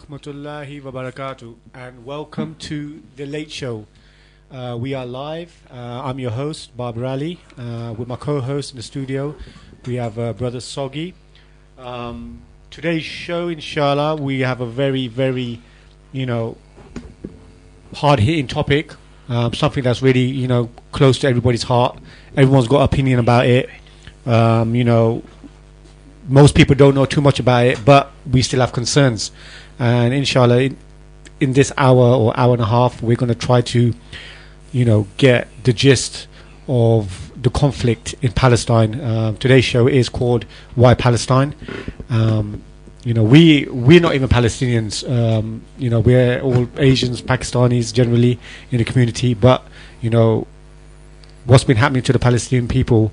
rahmatullahi wa barakatuh, and welcome to The Late Show. We are live. I'm your host, Barbara Ali, with my co-host in the studio. We have Brother Soggy. Today's show, inshallah, we have a very, very, hard-hitting topic, something that's really, close to everybody's heart. Everyone's got an opinion about it. Most people don't know too much about it, but we still have concerns. And inshallah, in this hour or hour and a half, we're going to try to, get the gist of the conflict in Palestine. Today's show is called Why Palestine? We're not even Palestinians. We're all Asians, Pakistanis generally in the community. But, what's been happening to the Palestinian people,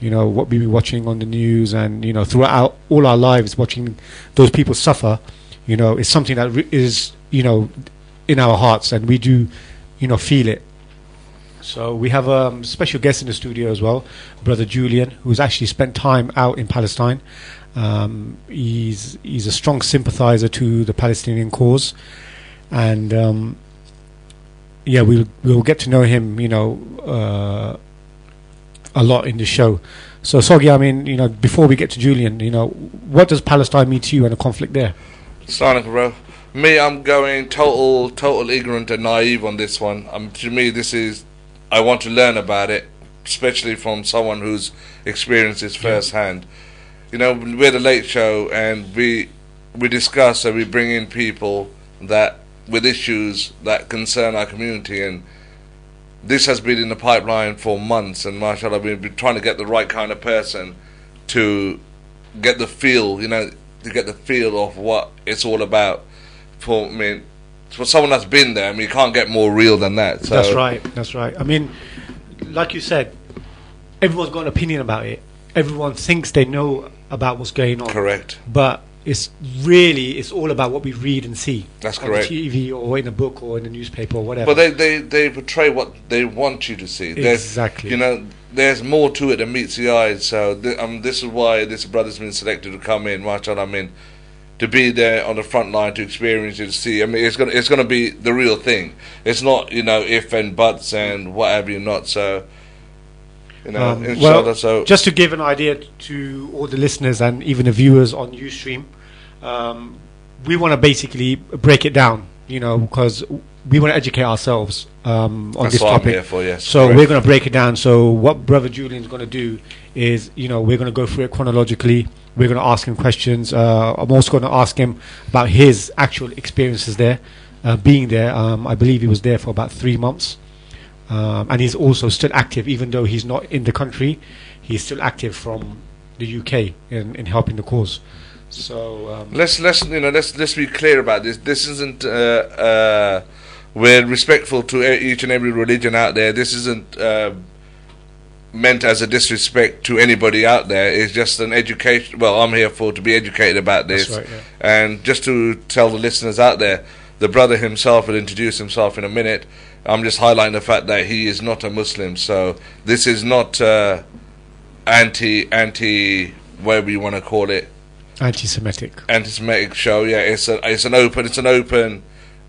what we've been watching on the news and, throughout all our lives watching those people suffer, is something that is, in our hearts, and we do, feel it. So we have a special guest in the studio as well, Brother Julian, who's actually spent time out in Palestine. He's a strong sympathizer to the Palestinian cause. And, we'll get to know him, a lot in the show. So Soggy, before we get to Julian, what does Palestine mean to you and the conflict there? Sonic, bro. Me, I'm going total ignorant and naive on this one. To me, I want to learn about it, especially from someone who's experienced it firsthand. We're the Late Show, and we discuss and we bring in people that with issues that concern our community, and this has been in the pipeline for months, and mashallah, we've been trying to get the right kind of person to get the feel, of what it's all about. For someone that's been there, you can't get more real than that. So. That's right. Like you said, everyone's got an opinion about it. Everyone thinks they know about what's going on. Correct. But it's all about what we read and see. That's on correct. the TV or in a book or in the newspaper or whatever. But they portray what they want you to see. Exactly. There's more to it than meets the eye. So this is why this brother's been selected to come in. To be there on the front line, to experience it, to see. It's gonna be the real thing. It's not if and buts and whatever. Not so. Inshallah. Well, so just to give an idea to all the listeners and even the viewers on Ustream, we want to basically break it down, because we want to educate ourselves on that's this what topic. I'm here for, yes. So correct. we're going to break it down. So what Brother Julian's going to do is, we're going to go through it chronologically. We're going to ask him questions. I'm also going to ask him about his actual experiences there, being there. I believe he was there for about 3 months. And he's also still active, even though he's not in the country. He's still active from the UK in helping the cause. So let's be clear about this. This isn't. We're respectful to each and every religion out there. This isn't meant as a disrespect to anybody out there. It's just an education. Well, I'm here to be educated about this. That's right, yeah. And just to tell the listeners out there, the brother himself will introduce himself in a minute. I'm just highlighting the fact that he is not a Muslim, so this is not anti whatever you want to call it, anti-Semitic show. Yeah, it's an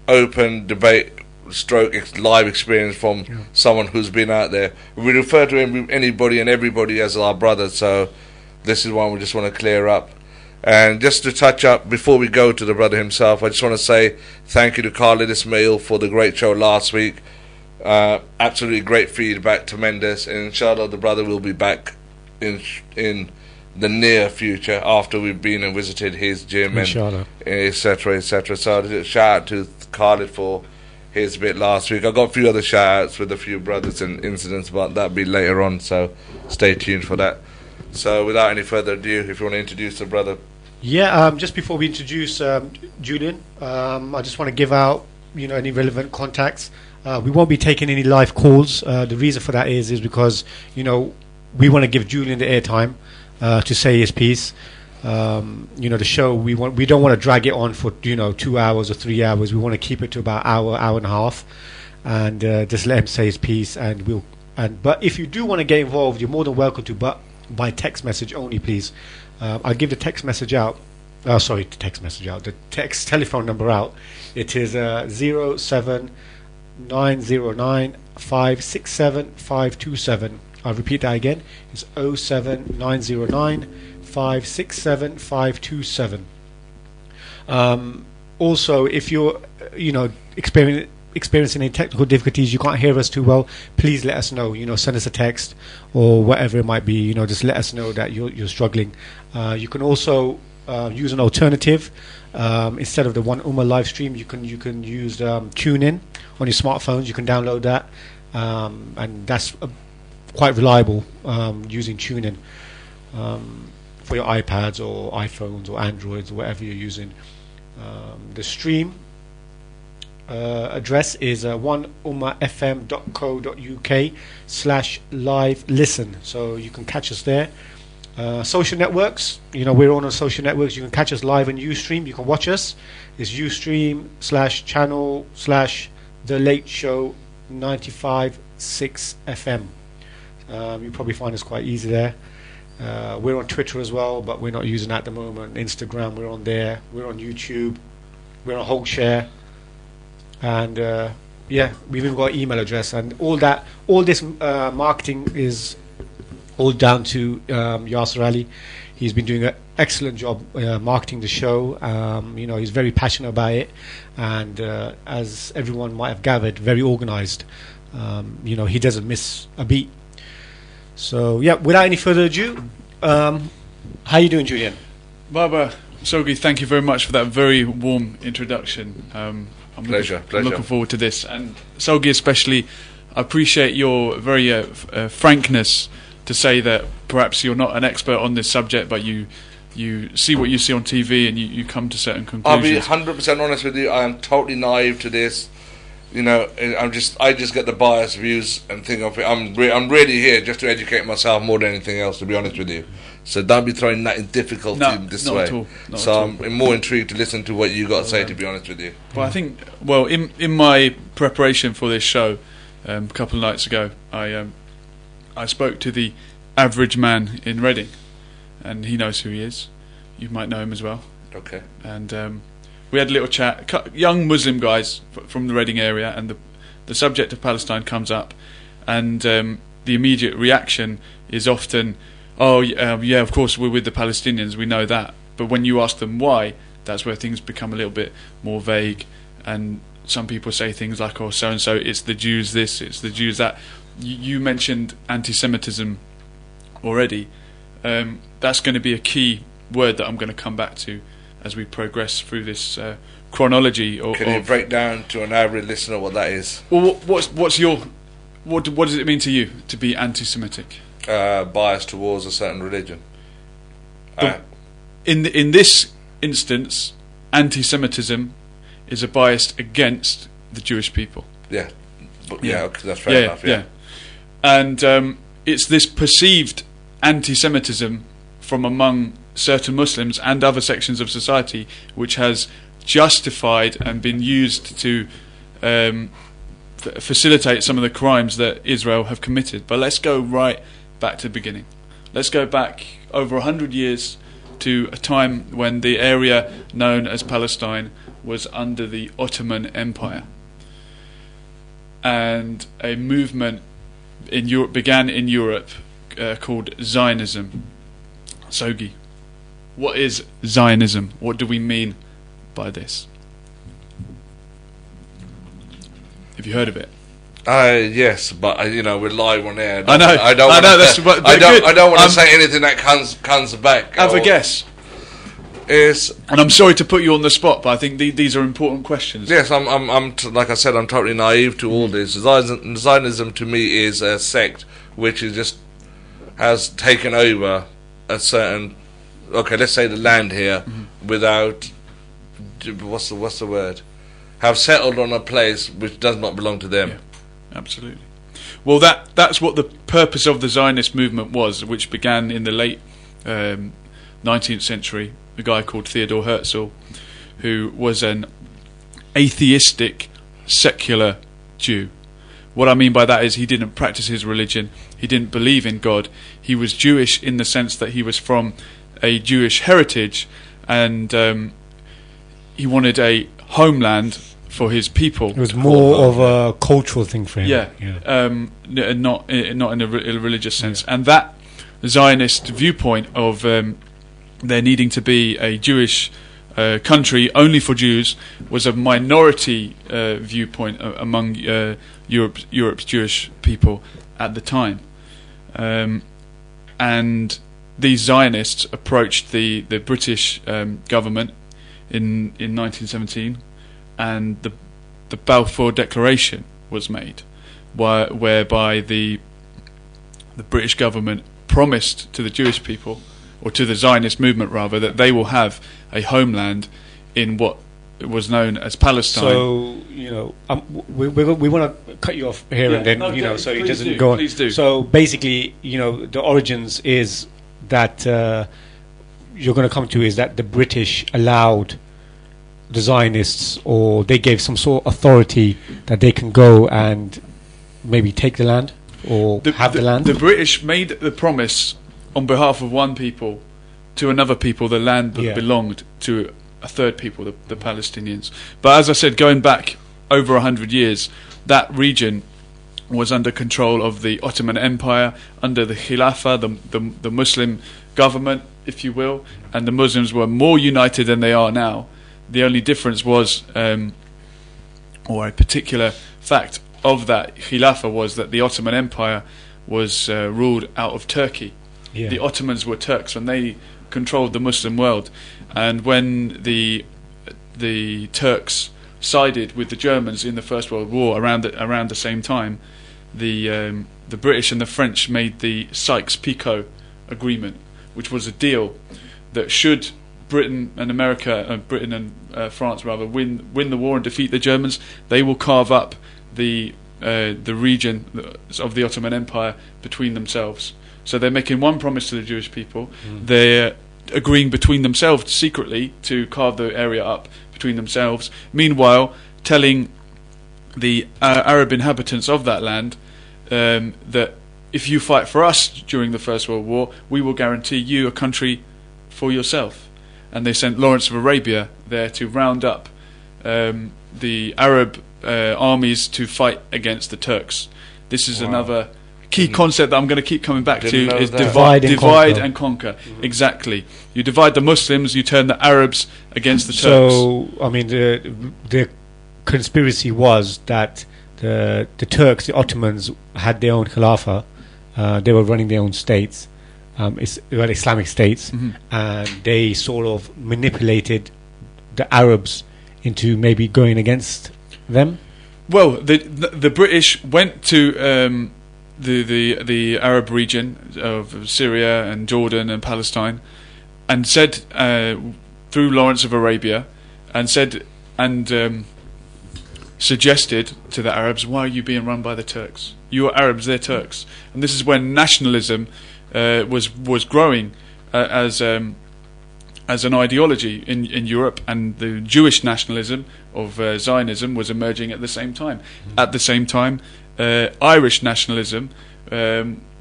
open debate stroke live experience from someone who's been out there. We refer to anybody and everybody as our brother, so this is one we just want to clear up. And just to touch up before we go to the brother himself, I just want to say thank you to Khalid Ismail for the great show last week. Absolutely great feedback, tremendous. And inshallah, the brother will be back in the near future after we've been and visited his gym, and etc. So shout out to Khalid for his bit last week. I got a few other shout outs with a few brothers and incidents, but that'll be later on. So stay tuned for that. So without any further ado, if you want to introduce the brother. Yeah, just before we introduce Julian, I just want to give out, any relevant contacts. We won't be taking any live calls. The reason for that is because, we want to give Julian the airtime to say his piece. The show, we don't want to drag it on for 2 hours or 3 hours. We want to keep it to about hour and a half, and just let him say his piece. But if you do want to get involved, you're more than welcome to. But by text message only, please. I'll give the text message out sorry, text message out. The text telephone number out. It is 07909567527. I'll repeat that again. It's 07909567527. Also, if you're, experiencing any technical difficulties, you can't hear us too well, please let us know. Send us a text or whatever it might be. Just let us know that you're struggling. You can also use an alternative. Instead of the One Ummah live stream, you can use TuneIn on your smartphones. You can download that, and that's quite reliable, using TuneIn for your iPads or iPhones or Androids or whatever you're using. The stream address is oneummahfm.co.uk/live listen, so you can catch us there. Social networks, we're on social networks. You can catch us live on Ustream. You can watch us. It's Ustream/channel/The Late Show 95.6 FM. You probably find us quite easy there. We're on Twitter as well, but we're not using that at the moment. Instagram, we're on there. We're on YouTube. We're on Hulkshare. And we've even got an email address, and all this marketing is all down to Yasser Ali. He's been doing an excellent job marketing the show. He's very passionate about it, and as everyone might have gathered, very organised. He doesn't miss a beat. So without any further ado, how are you doing, Julian? Baba Sogi, thank you very much for that very warm introduction. I'm looking forward to this, and Sogi especially, I appreciate your very frankness to say that perhaps you're not an expert on this subject, but you see what you see on TV and you come to certain conclusions. I'll be 100% honest with you. I am totally naive to this. I just get the biased views and think of it. I'm really here just to educate myself more than anything else, to be honest with you. So don't be throwing that in difficulty this way. I'm more intrigued to listen to what you got to say, to be honest with you. Well, I think, in my preparation for this show, a couple of nights ago, I spoke to the average man in Reading, and he knows who he is. You might know him as well. Okay. And we had a little chat. Young Muslim guys from the Reading area, and the subject of Palestine comes up, and the immediate reaction is often, of course we're with the Palestinians, we know that. But when you ask them why, that's where things become a little bit more vague, and some people say things like, so-and-so, it's the Jews this, it's the Jews that. You mentioned anti-Semitism already. That's going to be a key word that I'm going to come back to as we progress through this chronology. Can you break down to an average listener what that is? Well, what does it mean to you to be anti-Semitic? Bias towards a certain religion. In this instance, anti-Semitism is a bias against the Jewish people. Yeah, okay, that's fair enough. Yeah. And it's this perceived anti-Semitism from among certain Muslims and other sections of society which has justified and been used to facilitate some of the crimes that Israel have committed. But let's go right back to the beginning. Let's go back over 100 years to a time when the area known as Palestine was under the Ottoman Empire, and a movement in Europe began in Europe called Zionism. Sogi, what is Zionism? What do we mean by this? Have you heard of it? Yes, but we're live on air. I know. I don't want to say anything that comes back. Have a guess. And I'm sorry to put you on the spot, but I think these are important questions. Yes, I'm like I said, I'm totally naive to all this. Zionism to me is a sect which has taken over a certain, let's say the land here, without, what's the word? Have settled on a place which does not belong to them. Yeah, absolutely. Well, that's what the purpose of the Zionist movement was, which began in the late 19th century. A guy called Theodor Herzl, who was an atheistic, secular Jew. What I mean by that is he didn't practice his religion, he didn't believe in God. He was Jewish in the sense that he was from a Jewish heritage, and he wanted a homeland for his people. It was more of a cultural thing for him. Not in a religious sense. And that Zionist viewpoint of there needing to be a Jewish country only for Jews was a minority viewpoint among Europe's Jewish people at the time. And these Zionists approached the British government in 1917, and the Balfour Declaration was made, whereby the British government promised to the Jewish people, or to the Zionist movement rather, that they will have a homeland in what was known as Palestine. So, we want to cut you off here and then, okay, so it please doesn't do, go on. please do. So basically, the origins is that you're going to come to is that the British allowed the Zionists, or they gave some sort of authority that they can go and maybe take the land or have the land. The British made the promise on behalf of one people to another people, the land that belonged to a third people, the Palestinians. But as I said, going back over 100 years, that region was under control of the Ottoman Empire, under the Khilafah, the Muslim government, if you will, and the Muslims were more united than they are now. The only difference was, or a particular fact of that Khilafah, was that the Ottoman Empire was ruled out of Turkey. Yeah. The Ottomans were Turks, and they controlled the Muslim world. And when the Turks sided with the Germans in the First World War around the same time, the British and the French made the Sykes-Picot Agreement, which was a deal that should Britain and France rather win the war and defeat the Germans, they will carve up the region of the Ottoman Empire between themselves. So they're making one promise to the Jewish people. They're agreeing between themselves secretly to carve the area up between themselves. Meanwhile, telling the Arab inhabitants of that land that if you fight for us during the First World War, we will guarantee you a country for yourself. And they sent Lawrence of Arabia there to round up the Arab armies to fight against the Turks. This is another key concept that I'm going to keep coming back to, is divide and conquer. Exactly. You divide the Muslims, you turn the Arabs against the Turks. So, I mean, the conspiracy was that the Turks, the Ottomans, had their own Khilafah. They were running their own states, Islamic states, and they sort of manipulated the Arabs into maybe going against them. Well, the British went to the Arab region of Syria and Jordan and Palestine, and said through Lawrence of Arabia, and said suggested to the Arabs, why are you being run by the Turks? You are Arabs, they're Turks. And this is when nationalism was growing as an ideology in Europe, and the Jewish nationalism of Zionism was emerging at the same time. At the same time, Irish nationalism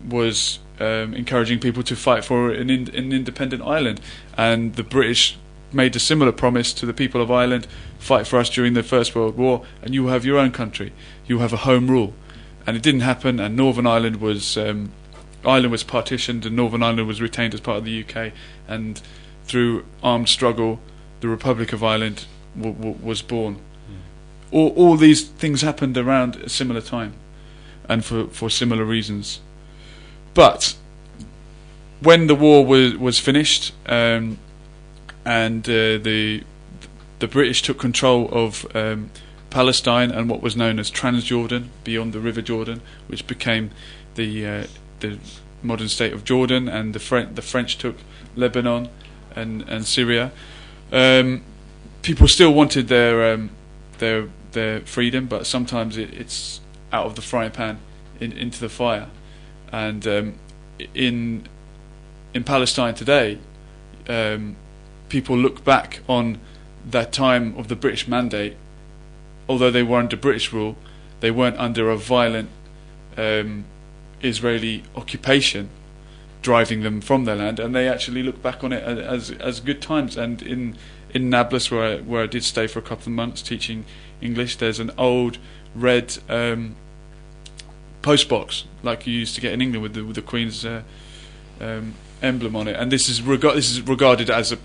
was encouraging people to fight for an independent Ireland, and the British made a similar promise to the people of Ireland: fight for us during the First World War and you will have your own country, you will have a home rule. And it didn't happen, and Northern Ireland was partitioned, and Northern Ireland was retained as part of the UK, and through armed struggle the Republic of Ireland was born. All these things happened around a similar time and for similar reasons. But when the war was finished, and the British took control of Palestine and what was known as Transjordan, beyond the River Jordan, which became the modern state of Jordan, and the French took Lebanon and Syria. People still wanted their freedom, but sometimes it's out of the frying pan into the fire. And in Palestine today, people look back on that time of the British mandate. Although they were under British rule, they weren't under a violent Israeli occupation. driving them from their land, and they actually look back on it as good times. And in Nablus, where I did stay for a couple of months teaching English, there's an old red post box like you used to get in England with the Queen's emblem on it, and this is regarded as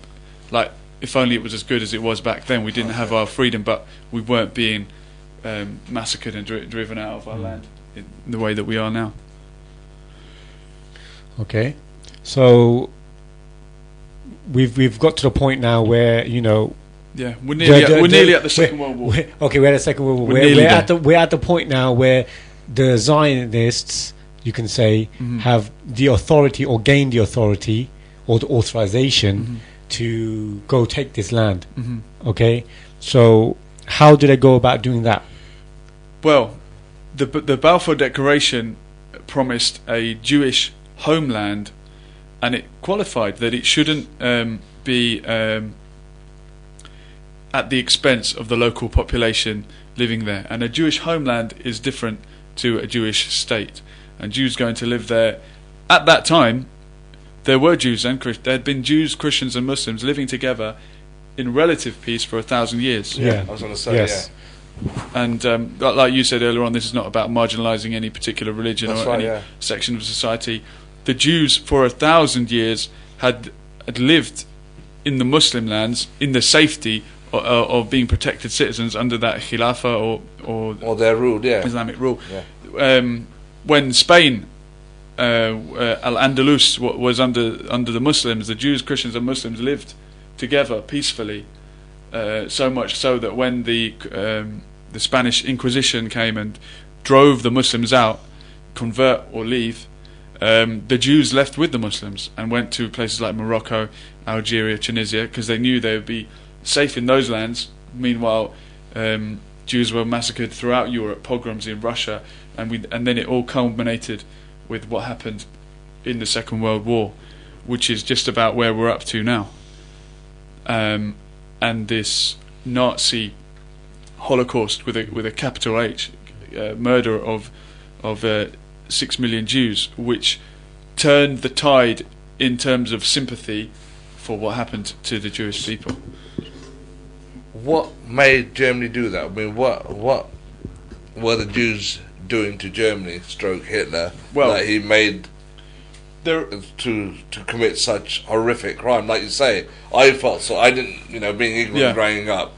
like, if only it was as good as it was back then. We didn't have our freedom, but we weren't being massacred and driven out of our land in the way that we are now. Okay, so we've got to the point now where, you know, yeah, we're nearly at the Second World War. We're at the Second World War. We're at the point now where the Zionists, you can say, have the authority, or gained the authority or the authorization to go take this land. Okay, so how do they go about doing that? Well, the Balfour Declaration promised a Jewish homeland, and it qualified that it shouldn't be at the expense of the local population living there. And a Jewish homeland is different to a Jewish state. And Jews going to live there at that time, there were Jews and Christians. There had been Jews, Christians, and Muslims living together in relative peace for 1,000 years. Yeah, I was going to say, yes. And like you said earlier on, this is not about marginalising any particular religion or any section of society. The Jews for 1,000 years had lived in the Muslim lands in the safety of being protected citizens under that Khilafah or their rule, Islamic rule. Yeah. When Spain, Al-Andalus was under the Muslims, the Jews, Christians and Muslims lived together peacefully, so much so that when the Spanish Inquisition came and drove the Muslims out, convert or leave, the Jews left with the Muslims and went to places like Morocco, Algeria, Tunisia, because they knew they would be safe in those lands. Meanwhile, Jews were massacred throughout Europe, pogroms in Russia, and then it all culminated with what happened in the Second World War, which is just about where we're up to now. And this Nazi Holocaust with a capital H, murder of 6 million Jews, which turned the tide in terms of sympathy for what happened to the Jewish people. What made Germany do that? I mean, what were the Jews doing to Germany, stroke Hitler, that he made to commit such horrific crime? Like you say, I felt so. I didn't, being ignorant growing up,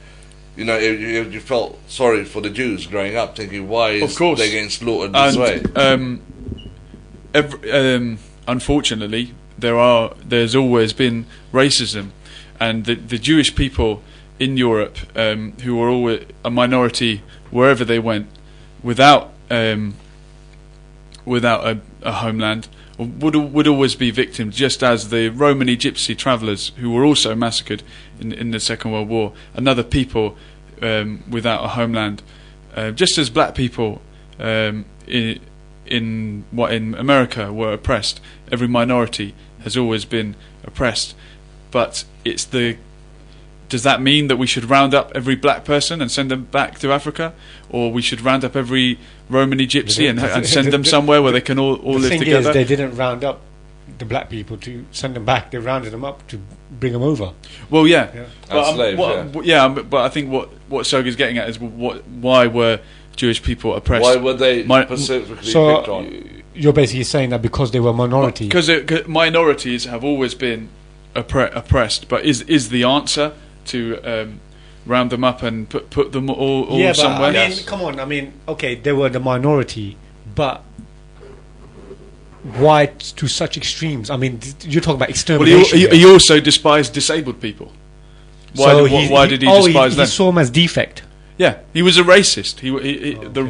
you felt sorry for the Jews growing up, thinking, why is they getting slaughtered this way? Unfortunately, there's always been racism, and the Jewish people in Europe, who were always a minority wherever they went, without a homeland, would always be victims, just as the Romani gypsy travellers who were also massacred in the Second World War, another people without a homeland, just as black people in America were oppressed. Every minority has always been oppressed, but does that mean that we should round up every black person and send them back to Africa, or we should round up every Romani gypsy and send them somewhere where they can all live together? The thing is, they didn't round up the black people to send them back. They rounded them up to bring them over. Well, yeah. But, but I think what Sergey's getting at is why were Jewish people oppressed? Why were they specifically picked on? You're basically saying that because they were minority. Because minorities have always been oppressed, but is the answer to round them up and put them all somewhere? I mean, come on. I mean, okay, they were the minority, but why to such extremes? I mean, you're talking about extermination. Well, he also despised disabled people. Why did he despise them? He saw them as defect. Yeah, he was a racist. The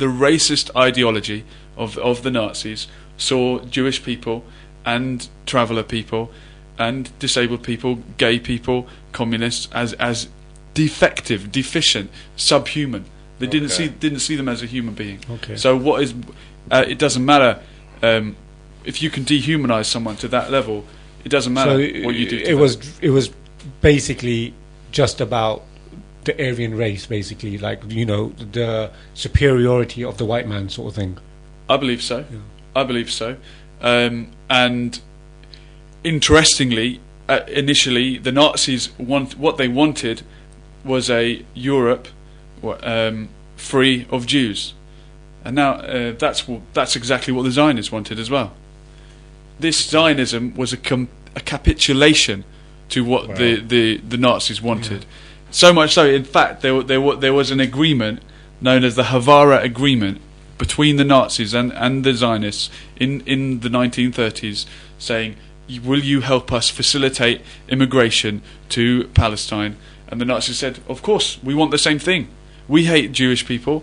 racist ideology of the Nazis saw Jewish people and traveller people and disabled people, gay people, communists as defective, deficient, subhuman. They didn't see them as a human being. Okay. So what is? It doesn't matter if you can dehumanize someone to that level. It doesn't matter what you do. It was basically just about the Aryan race, basically, like the superiority of the white man, sort of thing. I believe so. Yeah. I believe so. And interestingly, initially the Nazis what they wanted was a Europe free of Jews, and now that's exactly what the Zionists wanted as well. This Zionism was a capitulation to what the Nazis wanted. So much so, in fact, there was an agreement known as the Havara Agreement between the Nazis and the Zionists in the 1930s, saying, will you help us facilitate immigration to Palestine? And the Nazis said, of course, we want the same thing. We hate Jewish people.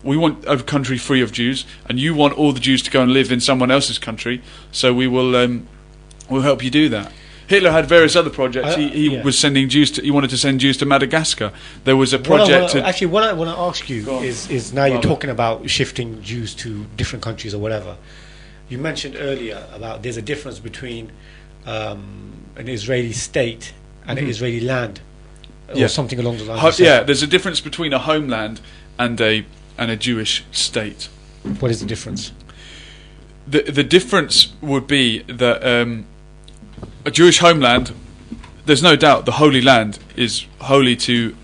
We want a country free of Jews, and you want all the Jews to go and live in someone else's country, so we'll help you do that. Hitler had various other projects. He was sending Jews he wanted to send Jews to Madagascar. There was a project. Actually, what I want to ask you is now you're talking about shifting Jews to different countries or whatever. You mentioned earlier about there's a difference between an Israeli state and an Israeli land, or something along the lines. There's a difference between a homeland and a Jewish state. What is the difference? The difference would be that a Jewish homeland, there's no doubt the Holy Land is holy to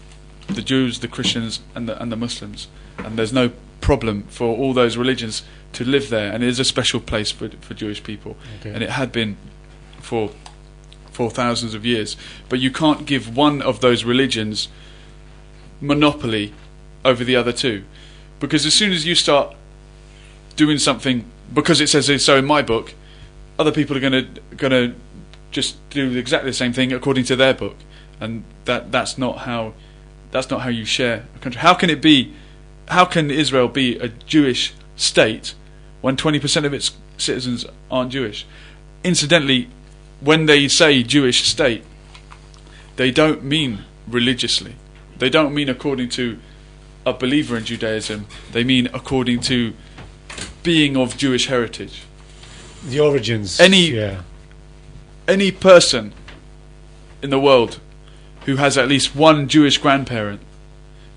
the Jews, the Christians, and the Muslims, and there's no problem for all those religions to live there, and it is a special place for Jewish people, and it had been for thousands of years. But you can't give one of those religions monopoly over the other two, because as soon as you start doing something because it says so in my book, other people are going to just do exactly the same thing according to their book, and that's not how you share a country. How can Israel be a Jewish state when 20% of its citizens aren't Jewish? Incidentally, when they say Jewish state, they don't mean religiously. They don't mean according to a believer in Judaism. They mean according to being of Jewish heritage. The origins. Any person in the world who has at least one Jewish grandparent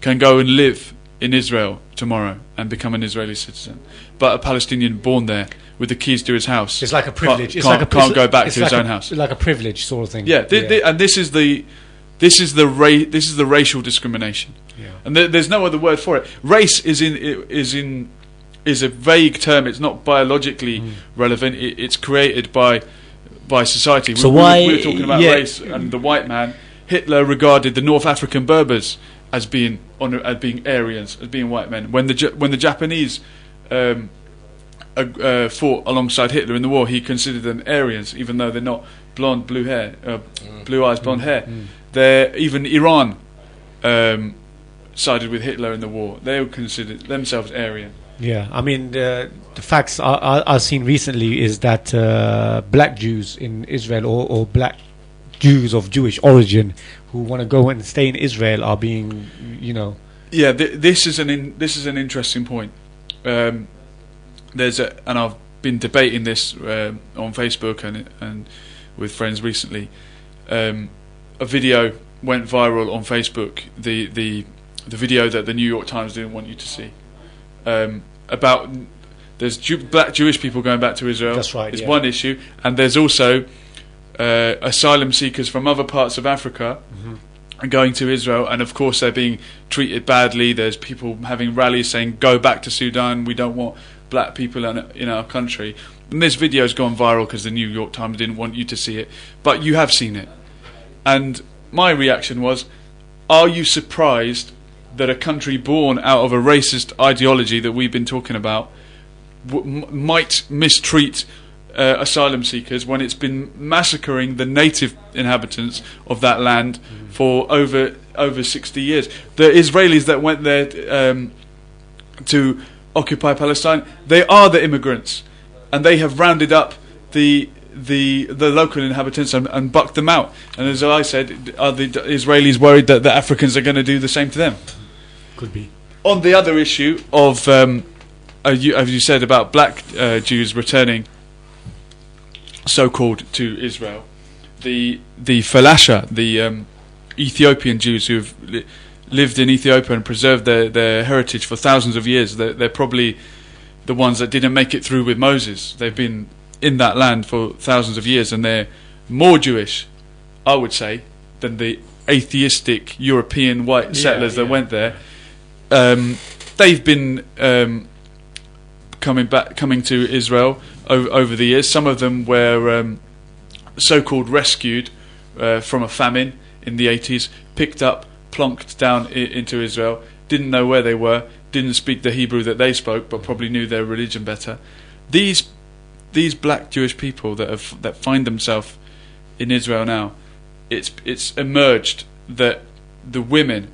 can go and live in Israel tomorrow and become an Israeli citizen. But a Palestinian born there with the keys to his house, it's like a privilege. Can't go back to his own house. It's like a privilege sort of thing. And this is the racial discrimination. Yeah. And there's no other word for it. Race is a vague term. It's not biologically relevant. It's created by society. So we were talking about race and the white man. Hitler regarded the North African Berbers as being Aryans, as being white men. When the Japanese fought alongside Hitler in the war, he considered them Aryans, even though they're not blonde, blue eyes, blonde hair. Even Iran sided with Hitler in the war. They considered themselves Aryan. Yeah, I mean the facts I've seen recently is that black Jews in Israel or black Jews of Jewish origin who want to go and stay in Israel are being, Yeah, this is an interesting point. And I've been debating this on Facebook and with friends recently. A video went viral on Facebook. The video that the New York Times didn't want you to see. About there's black Jewish people going back to Israel. That's right. It's one issue, and there's also asylum seekers from other parts of Africa going to Israel, and of course they're being treated badly. There's people having rallies saying, "Go back to Sudan. We don't want black people in our country." And this video's gone viral because the New York Times didn't want you to see it, but you have seen it. And my reaction was, are you surprised that a country born out of a racist ideology that we've been talking about might mistreat asylum seekers when it's been massacring the native inhabitants of that land for over 60 years? The Israelis that went there to occupy Palestine, they are the immigrants, and they have rounded up the local inhabitants and bucked them out. And as I said, are the Israelis worried that the Africans are going to do the same to them? Could be. On the other issue of, as you said, about black Jews returning, so-called, to Israel, the Falasha, the Ethiopian Jews who've lived in Ethiopia and preserved their heritage for thousands of years, they're probably the ones that didn't make it through with Moses. They've been in that land for thousands of years, and they're more Jewish, I would say, than the atheistic European white settlers that went there. They've been coming to Israel over the years. Some of them were so-called rescued from a famine in the 80s, picked up, plonked down into Israel, didn't know where they were, didn't speak the Hebrew that they spoke, but probably knew their religion better. These black Jewish people that find themselves in Israel now, it's emerged that the women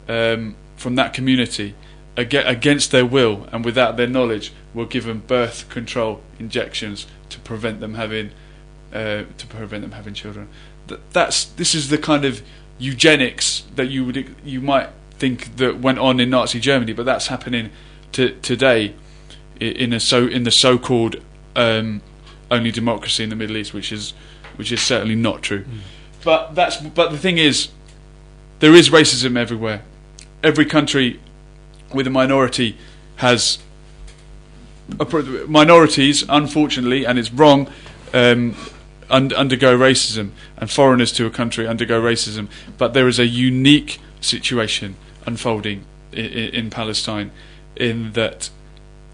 from that community, against their will and without their knowledge, were given birth control injections to prevent them having children. This is the kind of eugenics that you might think that went on in Nazi Germany, but that's happening today in the so-called only democracy in the Middle East, which is certainly not true. But the thing is, there is racism everywhere. Every country with a minority has minorities, unfortunately, and it's wrong, undergo racism, and foreigners to a country undergo racism. But there is a unique situation unfolding in Palestine, in that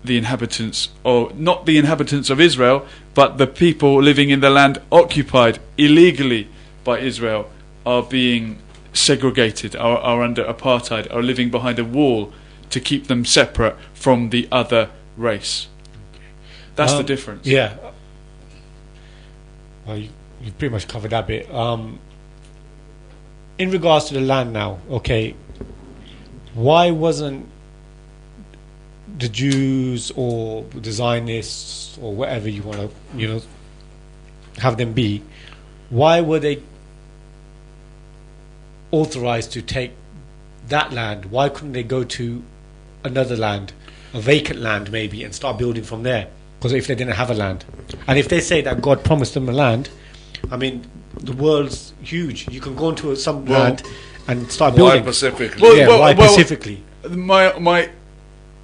the inhabitants, or not the inhabitants of Israel, but the people living in the land occupied illegally by Israel, are being segregated, are under apartheid, are living behind a wall to keep them separate from the other race. That's the difference. Yeah. Well, you pretty much covered that bit. In regards to the land now, okay, why wasn't the Jews or the Zionists or whatever you want to, have them be, why were they authorized to take that land? Why couldn't they go to another land, a vacant land maybe, and start building from there? Because if they didn't have a land, and if they say that God promised them a land, I mean, the world's huge. You can go into some land and start building. Why specifically? Why specifically? My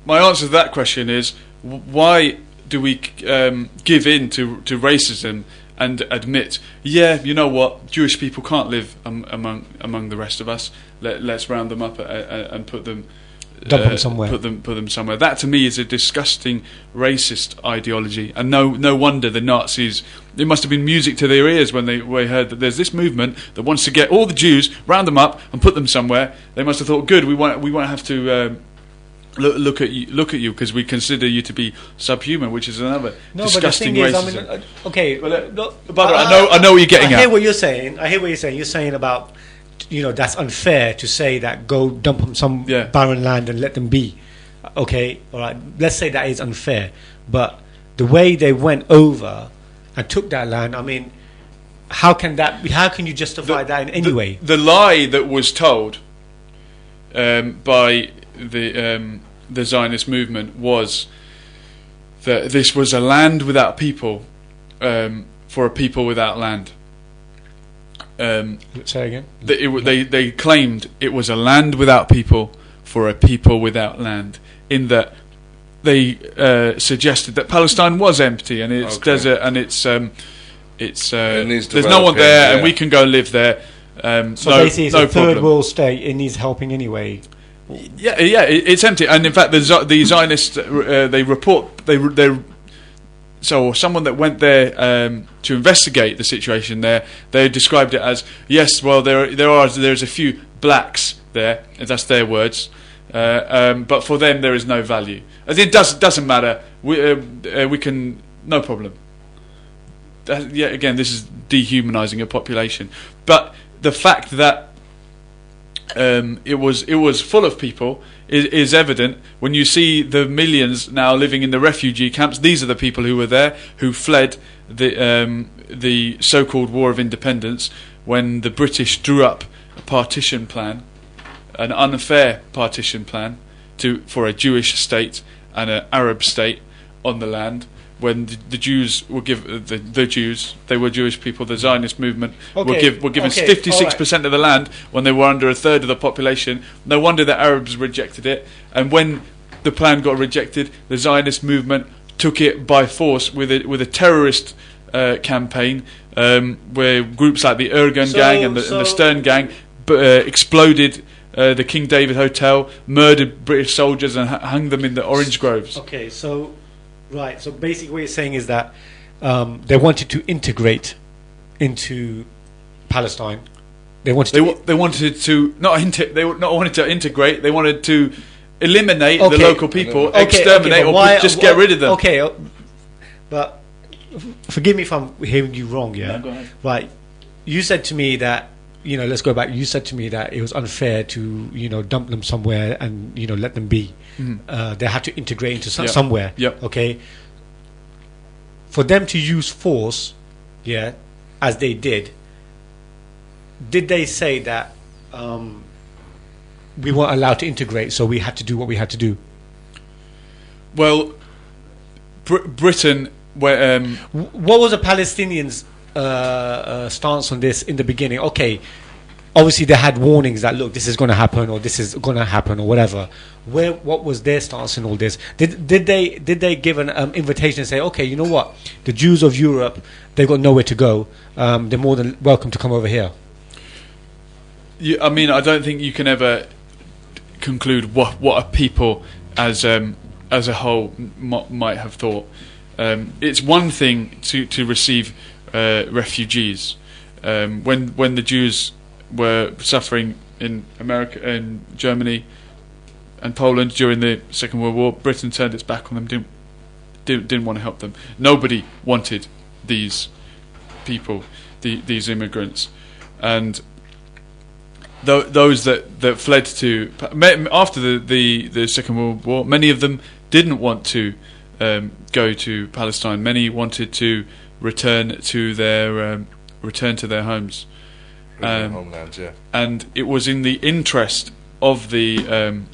answer to that question is, why do we give in to racism and admit, you know what, Jewish people can't live among the rest of us. Let's round them up and put them. Dump them somewhere. Put them somewhere. That to me is a disgusting racist ideology, and no wonder the Nazis. It must have been music to their ears when they heard that there's this movement that wants to get all the Jews, round them up, and put them somewhere. They must have thought, good, we won't have to look at you because we consider you to be subhuman, which is another disgusting racism. But I know what you're getting at. I hear what you're saying. You're saying about, that's unfair to say that go dump them some barren land and let them be. Okay, all right. Let's say that is unfair, but the way they went over and took that land, I mean, how can you justify that in any way? The lie that was told by the Zionist movement was that this was a land without people, for a people without land. Say again. They claimed it was a land without people for a people without land, in that they suggested that Palestine was empty and it's desert and it's there's no one there and we can go live there. So basically, it's a third world state. It needs helping anyway. Yeah, it's empty, and in fact, the Zionists they report So someone that went there to investigate the situation there, they described it as, yes, well, there's a few blacks there, that's their words, but for them there is no value. As it doesn't matter. We can, no problem. Again, this is dehumanizing a population, but the fact that it was full of people is evident when you see the millions now living in the refugee camps. These are the people who were there, who fled the so-called War of Independence when the British drew up a partition plan, an unfair partition plan for a Jewish state and an Arab state on the land. When the Jews were the Jews, they were Jewish people. The Zionist movement were given 56% of the land when they were under a third of the population. No wonder the Arabs rejected it. And when the plan got rejected, the Zionist movement took it by force with a terrorist campaign, where groups like the Ergun gang and the Stern gang exploded the King David Hotel, murdered British soldiers and hung them in the orange groves. Okay, so basically what you're saying is that they wanted to integrate into Palestine. They wanted to integrate. They wanted to eliminate the local people, exterminate, or just get rid of them. Okay, but forgive me if I'm hearing you wrong. Yeah, no, go ahead. Right. You said to me that, let's go back. You said to me that it was unfair to dump them somewhere and let them be. They had to integrate into somewhere. Yep. Okay. For them to use force, as they did they say that we weren't allowed to integrate, so we had to do what we had to do? Well, Britain. What was the Palestinians' stance on this in the beginning? Okay, obviously they had warnings that, look, this is going to happen, or this is going to happen, or whatever. What was their stance in all this? Did they give an invitation and say, okay, you know what, the Jews of Europe, they've got nowhere to go, they're more than welcome to come over here? I mean, I don't think you can ever conclude what a people as a whole might have thought. It's one thing to receive refugees. When the Jews were suffering in America and Germany and Poland during the Second World War, Britain turned its back on them. Didn't want to help them. Nobody wanted these people, these immigrants, and those that fled to after the Second World War, many of them didn't want to go to Palestine. Many wanted to return to their homes, homelands. Yeah, and it was in the interest of the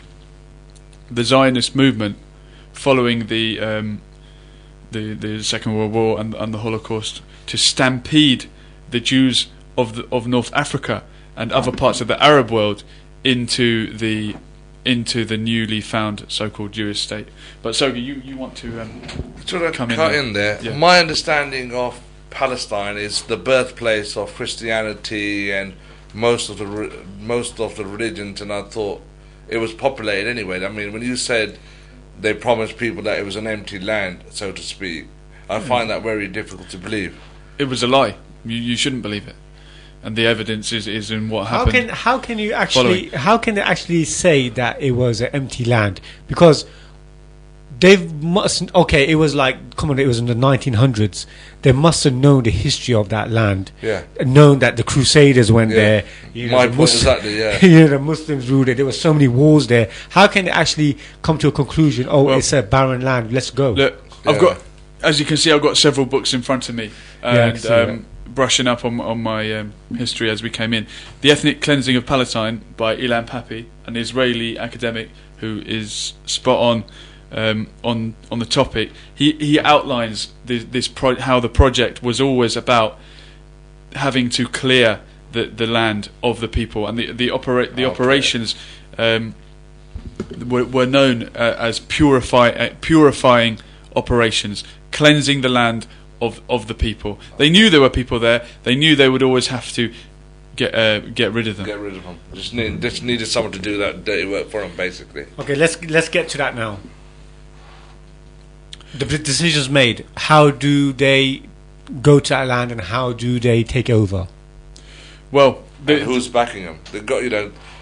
Zionist movement following the Second World War and the Holocaust to stampede the Jews of North Africa and other parts of the Arab world into the newly found so-called Jewish state. But Sogi, you want to come in there? Yeah. My understanding of Palestine is the birthplace of Christianity and most of the religions, and I thought it was populated anyway. I mean, when you said they promised people that it was an empty land, so to speak, I find that very difficult to believe. It was a lie. You shouldn't believe it. And the evidence is in what happened. How can they actually say that it was an empty land? Because it was it was in the 1900s. They must have known the history of that land. Yeah. Known that the Crusaders went there. My point exactly. Yeah. The Muslims ruled it. There were so many wars there. How can they actually come to a conclusion? It's a barren land. Let's go. Look, I've got, as you can see, I've got several books in front of me, and brushing up on my history as we came in. The Ethnic Cleansing of Palestine by Ilan Pappy, an Israeli academic who is spot on the topic. He outlines how the project was always about having to clear the land of the people, and the operations were known as purifying operations, cleansing the land of the people. They knew there were people there. They knew they would always have to get rid of them. Get rid of them. Just needed someone to do that dirty work for them, basically. Okay, let's get to that now. The decisions made. How do they go to that land, and how do they take over? Well, who's backing them? They've got,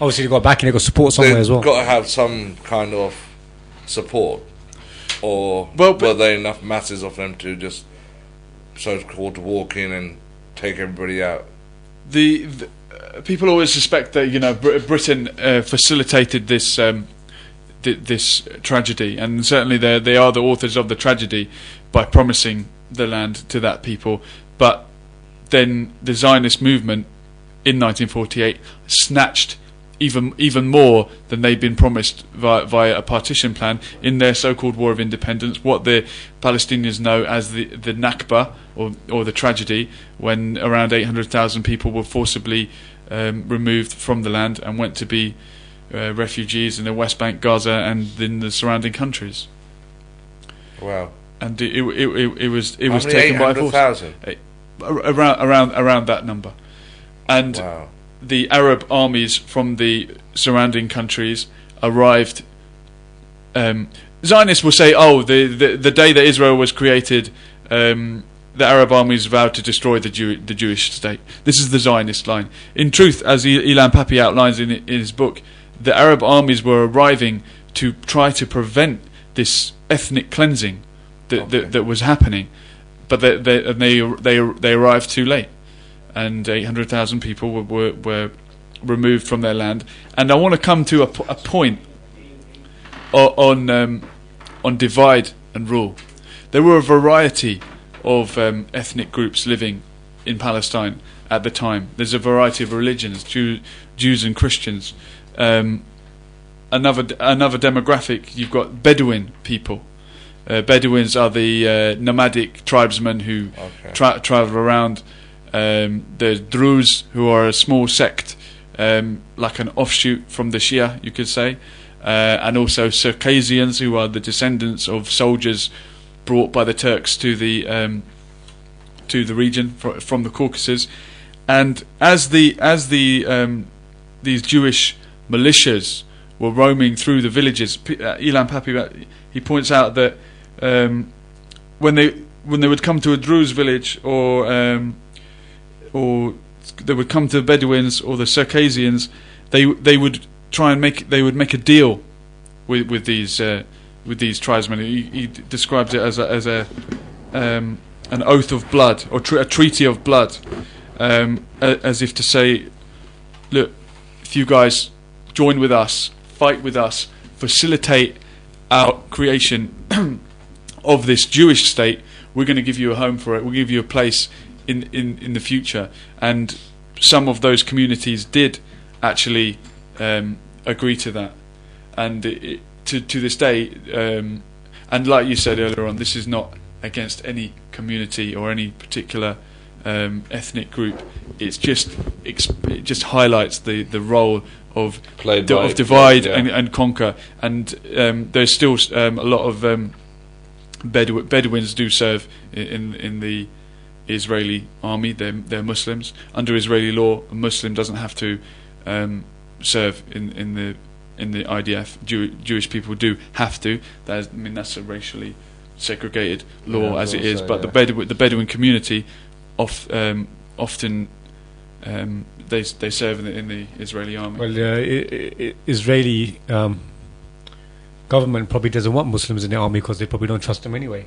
obviously they've got backing. They've got support somewhere as well. They've got to have some kind of support, or were there enough masses of them to just so-called walk in and take everybody out? The people always suspect that Britain facilitated this this tragedy, and certainly they are the authors of the tragedy by promising the land to that people. But then the Zionist movement in 1948 snatched even more than they'd been promised via a partition plan in their so-called War of Independence, what the Palestinians know as the Nakba, or the tragedy, when around 800,000 people were forcibly removed from the land and went to be refugees in the West Bank, Gaza, and in the surrounding countries. Wow. and it was How many, taken by force. 800,000? Around that number, and Wow. the Arab armies from the surrounding countries arrived. Zionists will say, "Oh, the day that Israel was created, the Arab armies vowed to destroy the Jewish state." This is the Zionist line. In truth, as Ilan Pappy outlines in his book, the Arab armies were arriving to try to prevent this ethnic cleansing that was happening, but they arrived too late, and 800,000 people were removed from their land. And I want to come to a point on divide and rule. There were a variety of ethnic groups living in Palestine at the time. There's a variety of religions, Jews and Christians. Another demographic, you've got Bedouin people. Bedouins are the nomadic tribesmen who travel around. There's Druze, who are a small sect, like an offshoot from the Shia, you could say. And also Circassians, who are the descendants of soldiers brought by the Turks to the region from the Caucasus. And as these Jewish militias were roaming through the villages, Ilan Pappy, he points out that when they would come to a Druze village, or they would come to the Bedouins or the Circassians, they would try and make a deal with these tribesmen. He describes it as an oath of blood, or a treaty of blood, as if to say, look, if you guys join with us, fight with us, facilitate our creation of this Jewish state, we're going to give you a home for it. We'll give you a place in the future. And some of those communities did actually agree to that, and to this day, and like you said earlier on, this is not against any community or any particular ethnic group. It just highlights the role of divide and conquer. And there's still a lot of Bedouins do serve in the Israeli army. They're Muslims. Under Israeli law, a Muslim doesn't have to serve in the IDF. Jewish people do have to. That's a racially segregated law as it is. But the Bedouin community often they serve in the Israeli army. Well, Israeli government probably doesn't want Muslims in the army because they probably don't trust them anyway.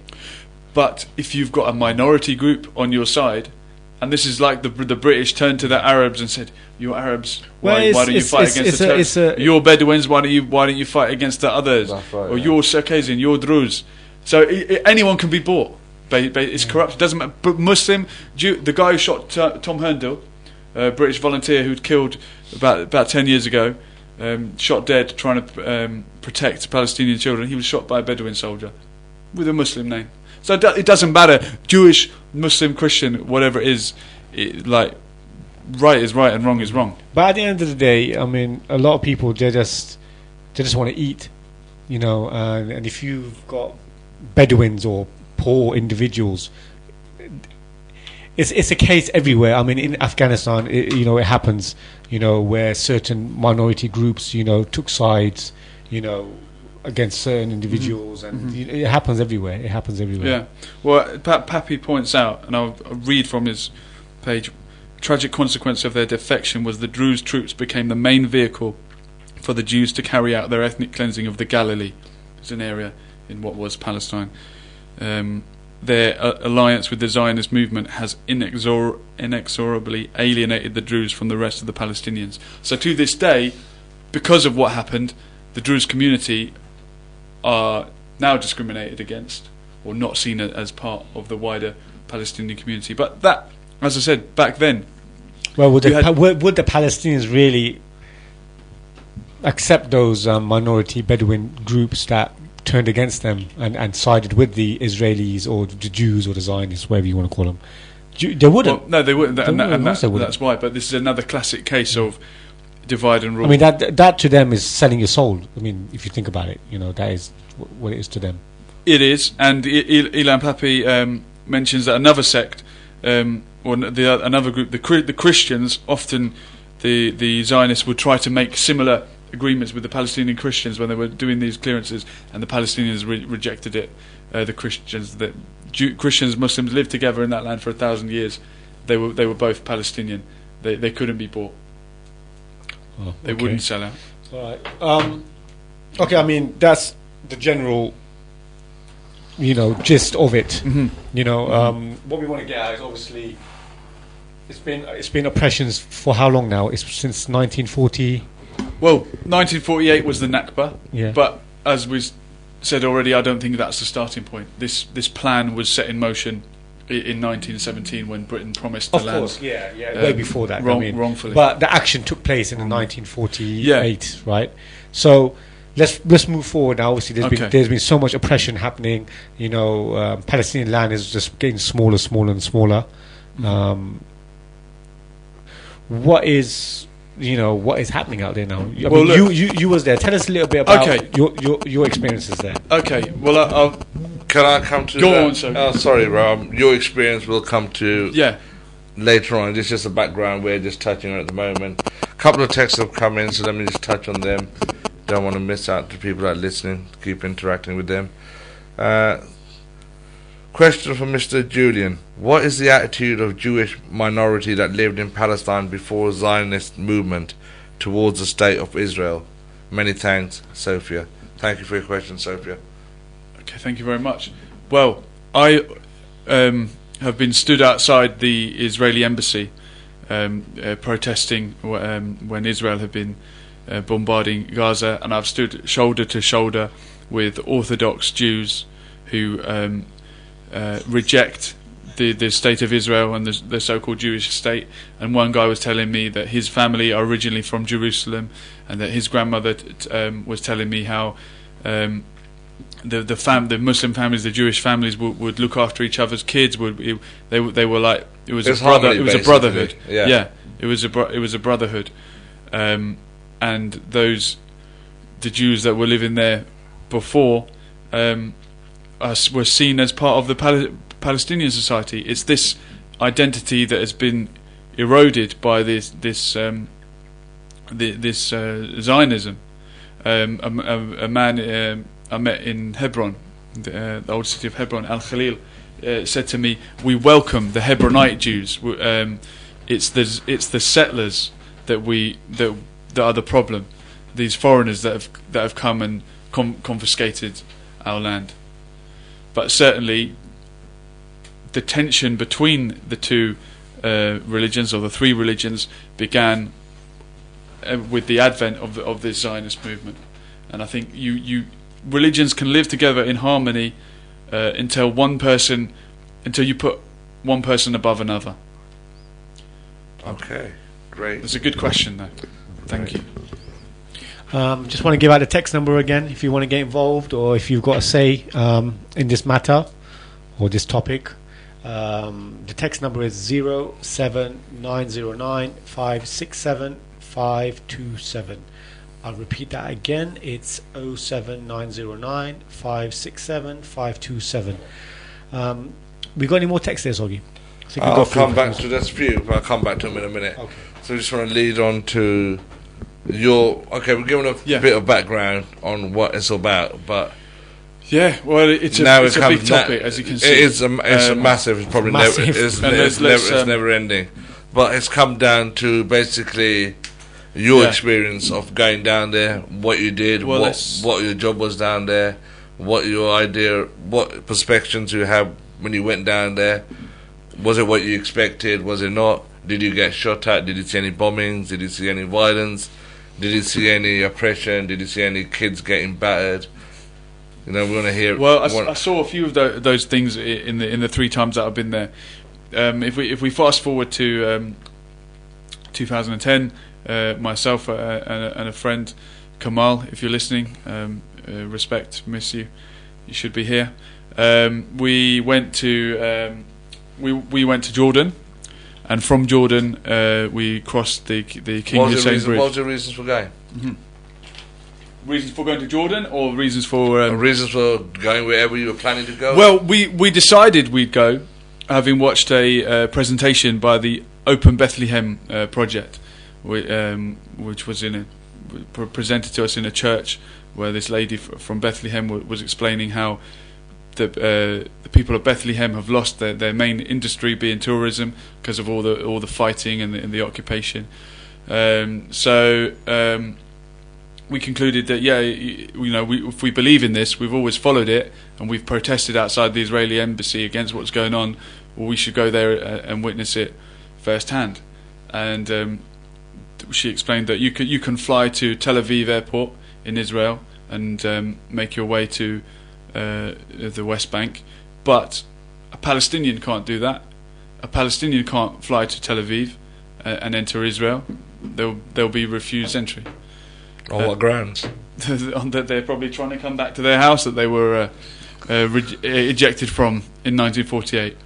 But if you've got a minority group on your side, and this is like the British turned to the Arabs and said, "You're Arabs, why don't you fight against the Turks? You're Bedouins, why don't you fight against the others? That's right, or you're Circassian, you're Druze." So anyone can be bought. It's corrupt. It doesn't matter. But Muslim, Jew, the guy who shot Tom Herndl, a British volunteer who'd killed about 10 years ago, shot dead trying to protect Palestinian children. He was shot by a Bedouin soldier with a Muslim name. So it doesn't matter, Jewish, Muslim, Christian, whatever it is, right is right and wrong is wrong. But at the end of the day, I mean, a lot of people they just want to eat, and if you've got Bedouins or poor individuals, it's a case everywhere. I mean, in Afghanistan, it happens, where certain minority groups, took sides, against certain individuals, and it happens everywhere. Yeah. Well, Pappy points out, and I'll read from his page, tragic consequence of their defection was the Druze troops became the main vehicle for the Jews to carry out their ethnic cleansing of the Galilee. It's an area in what was Palestine. Their alliance with the Zionist movement has inexorably alienated the Druze from the rest of the Palestinians. So to this day, because of what happened, the Druze community are now discriminated against or not seen as part of the wider Palestinian community. But that, as I said, back then... Well, would the Palestinians really accept those minority Bedouin groups that turned against them and sided with the Israelis or the Jews or the Zionists, whatever you want to call them? They wouldn't. Well, no, they wouldn't. That's why. But this is another classic case of divide and rule. I mean, that to them is selling your soul. I mean, if you think about it, that is what it is to them. It is, and Ilan Papi mentions that another sect, another group, the Christians, often the Zionists would try to make similar agreements with the Palestinian Christians when they were doing these clearances, and the Palestinians rejected it. The Christians, Christians, Muslims lived together in that land for 1,000 years. They were both Palestinian. They couldn't be bought. Oh, they wouldn't sell out. All right. Okay, I mean that's the general, gist of it. Mm-hmm. What we want to get at is obviously it's been oppressions for how long now? It's since 1940. Well, 1948 was the Nakba. Yeah. But as we said already, I don't think that's the starting point. This plan was set in motion in 1917 when Britain promised the land. Of course, way before that. Wrongfully. But the action took place in 1948, right? So let's move forward now. Obviously, there's been so much oppression happening. Palestinian land is just getting smaller and smaller. What is happening out there now? I mean, you was there. Tell us a little bit about your experiences there. Okay. Well, can I come to? Go on, sir. Sorry, Rob. Your experience will come to. Yeah. Later on, this is just a background we're just touching on at the moment. A couple of texts have come in, so let me just touch on them. Don't want to miss out to people that are listening. Keep interacting with them. Question from Mr. Julian. What is the attitude of Jewish minority that lived in Palestine before Zionist movement towards the state of Israel? Many thanks, Sophia. Thank you for your question, Sophia. Okay, thank you very much. Well, I have been stood outside the Israeli embassy protesting when Israel had been bombarding Gaza, and I've stood shoulder to shoulder with Orthodox Jews who reject the state of Israel and the so-called Jewish state. And one guy was telling me that his family are originally from Jerusalem, and that his grandmother was telling me how the Muslim families, the Jewish families would look after each other's kids. They were like it was a brotherhood. Yeah, it was a brotherhood. And the Jews that were living there before were seen as part of the Palestinian society. It's this identity that has been eroded by this Zionism. A man I met in Hebron, the old city of Hebron, Al Khalil, said to me, "We welcome the Hebronite Jews. It's the settlers that are the problem. These foreigners that have come and confiscated our land." But certainly, the tension between the two religions, or the three religions, began with the advent of this Zionist movement. And I think religions can live together in harmony until you put one person above another. Okay, great. It's a good question, though. Thank you. Just want to give out the text number again if you want to get involved, or if you've got a say in this matter or this topic. The text number is 07909 567 527. I'll repeat that again. It's 07909 567 527. We got any more texts there, Zogi? So I'll come back to this few, but I'll come back to them in a minute. Okay. So I just want to lead on to we're giving a bit of background on what it's about, but it's a big topic, as you can see. It's a massive. It's probably massive. It's never ending. But it's come down to basically your experience of going down there, what you did, what your job was down there, what perspectives you have when you went down there. Was it what you expected? Was it not? Did you get shot at? Did you see any bombings? Did you see any violence? Did you see any oppression? Did you see any kids getting battered? We want to hear. Well, I saw a few of those things in the 3 times that I've been there. If we fast forward to 2010, myself and a friend, Kamal, if you're listening, respect, miss you. You should be here. We went to Jordan. And from Jordan, we crossed the King Hussein Bridge. What was the reasons for going? Mm-hmm. reasons for going to Jordan, or reasons for reasons for going wherever you were planning to go? Well, we decided we'd go, having watched a presentation by the Open Bethlehem project, which was presented to us in a church, where this lady from Bethlehem was explaining how the people of Bethlehem have lost their main industry, being tourism, because of all the fighting and the occupation. We concluded that if we believe in this, we've always followed it, and we've protested outside the Israeli embassy against what's going on. Well, we should go there and witness it firsthand. And she explained that you can fly to Tel Aviv airport in Israel and make your way to the West Bank, but a Palestinian can't do that. A Palestinian can't fly to Tel Aviv and enter Israel. They'll be refused entry. On what grounds? That they're probably trying to come back to their house that they were ejected from in 1948.